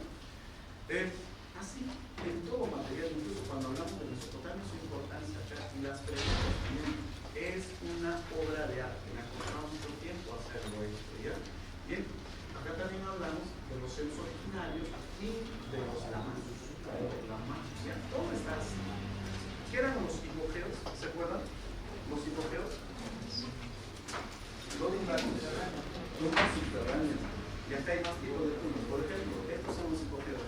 Así, en todo material, incluso cuando hablamos de Mesopotamia, su importancia acá y las preguntas también es una obra de arte. Me ha costado mucho tiempo hacerlo esto, ¿ya? Bien, acá también hablamos de los centros originarios y de los lamas, ¿ya? Todo está así. ¿Qué eran los hipogeos? ¿Se acuerdan? Los hipogeos. Los subterráneos. Y acá hay más tipos de túneles. Por ejemplo, estos son los hipogeos.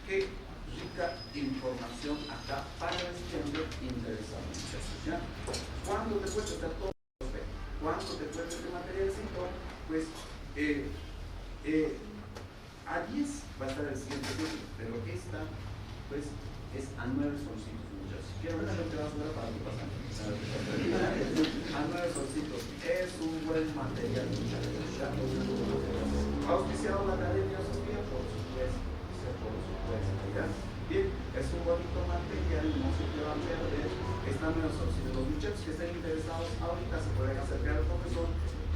Qué rica información acá para el estudiante interesado. ¿ya? ¿Cuánto te cuesta estar todo? ¿Cuánto te cuesta este materialcito? Pues a 10 va a estar el siguiente curso, pero esta pues es a 9 solcitos, muchachos. Quiero ver lo que vas a ver para que pasen. A 9 solcitos. Es un buen material, muchachos. ¿Ha auspiciado la Academia Sofía? Por supuesto, ¿ya? Bien, es un bonito material, no se te va a perder. Está 9 solcitos. Los muchachos que estén interesados ahorita se pueden acercar al profesor,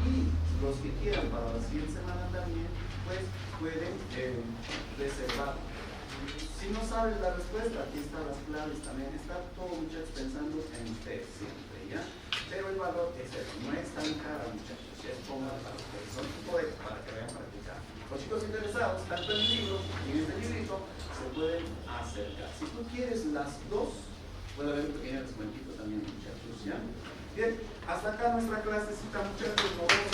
y los que quieran para la siguiente semana también, pues pueden reservar. Si no saben la respuesta, aquí están las claves también. Está todo, muchachos, pensando en ustedes siempre, ¿ya? Pero el valor es eso, no es tan cara, muchachos, ya es cómodo para ustedes, son para que vayan practicando. Los chicos interesados, tanto en el libro y en este librito, se pueden acercar. Si tú quieres las dos, puede haber un pequeño descuentito también, muchachos, ¿ya? Bien, hasta acá nuestra clasecita, muchachos. Nos vemos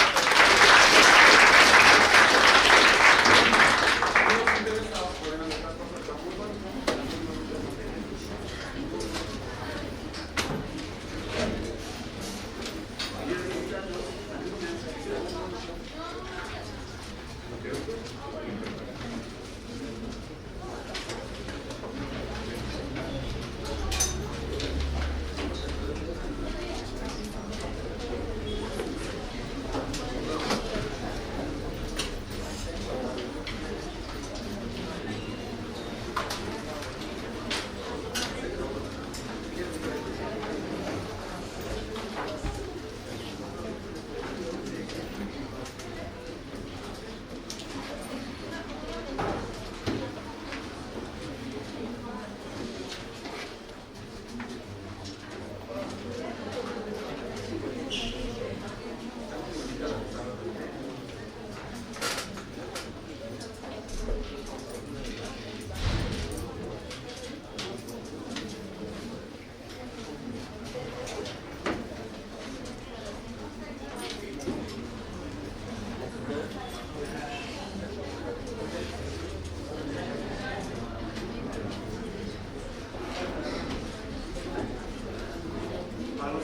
los interesados pueden anotar por acá muy bonito. A los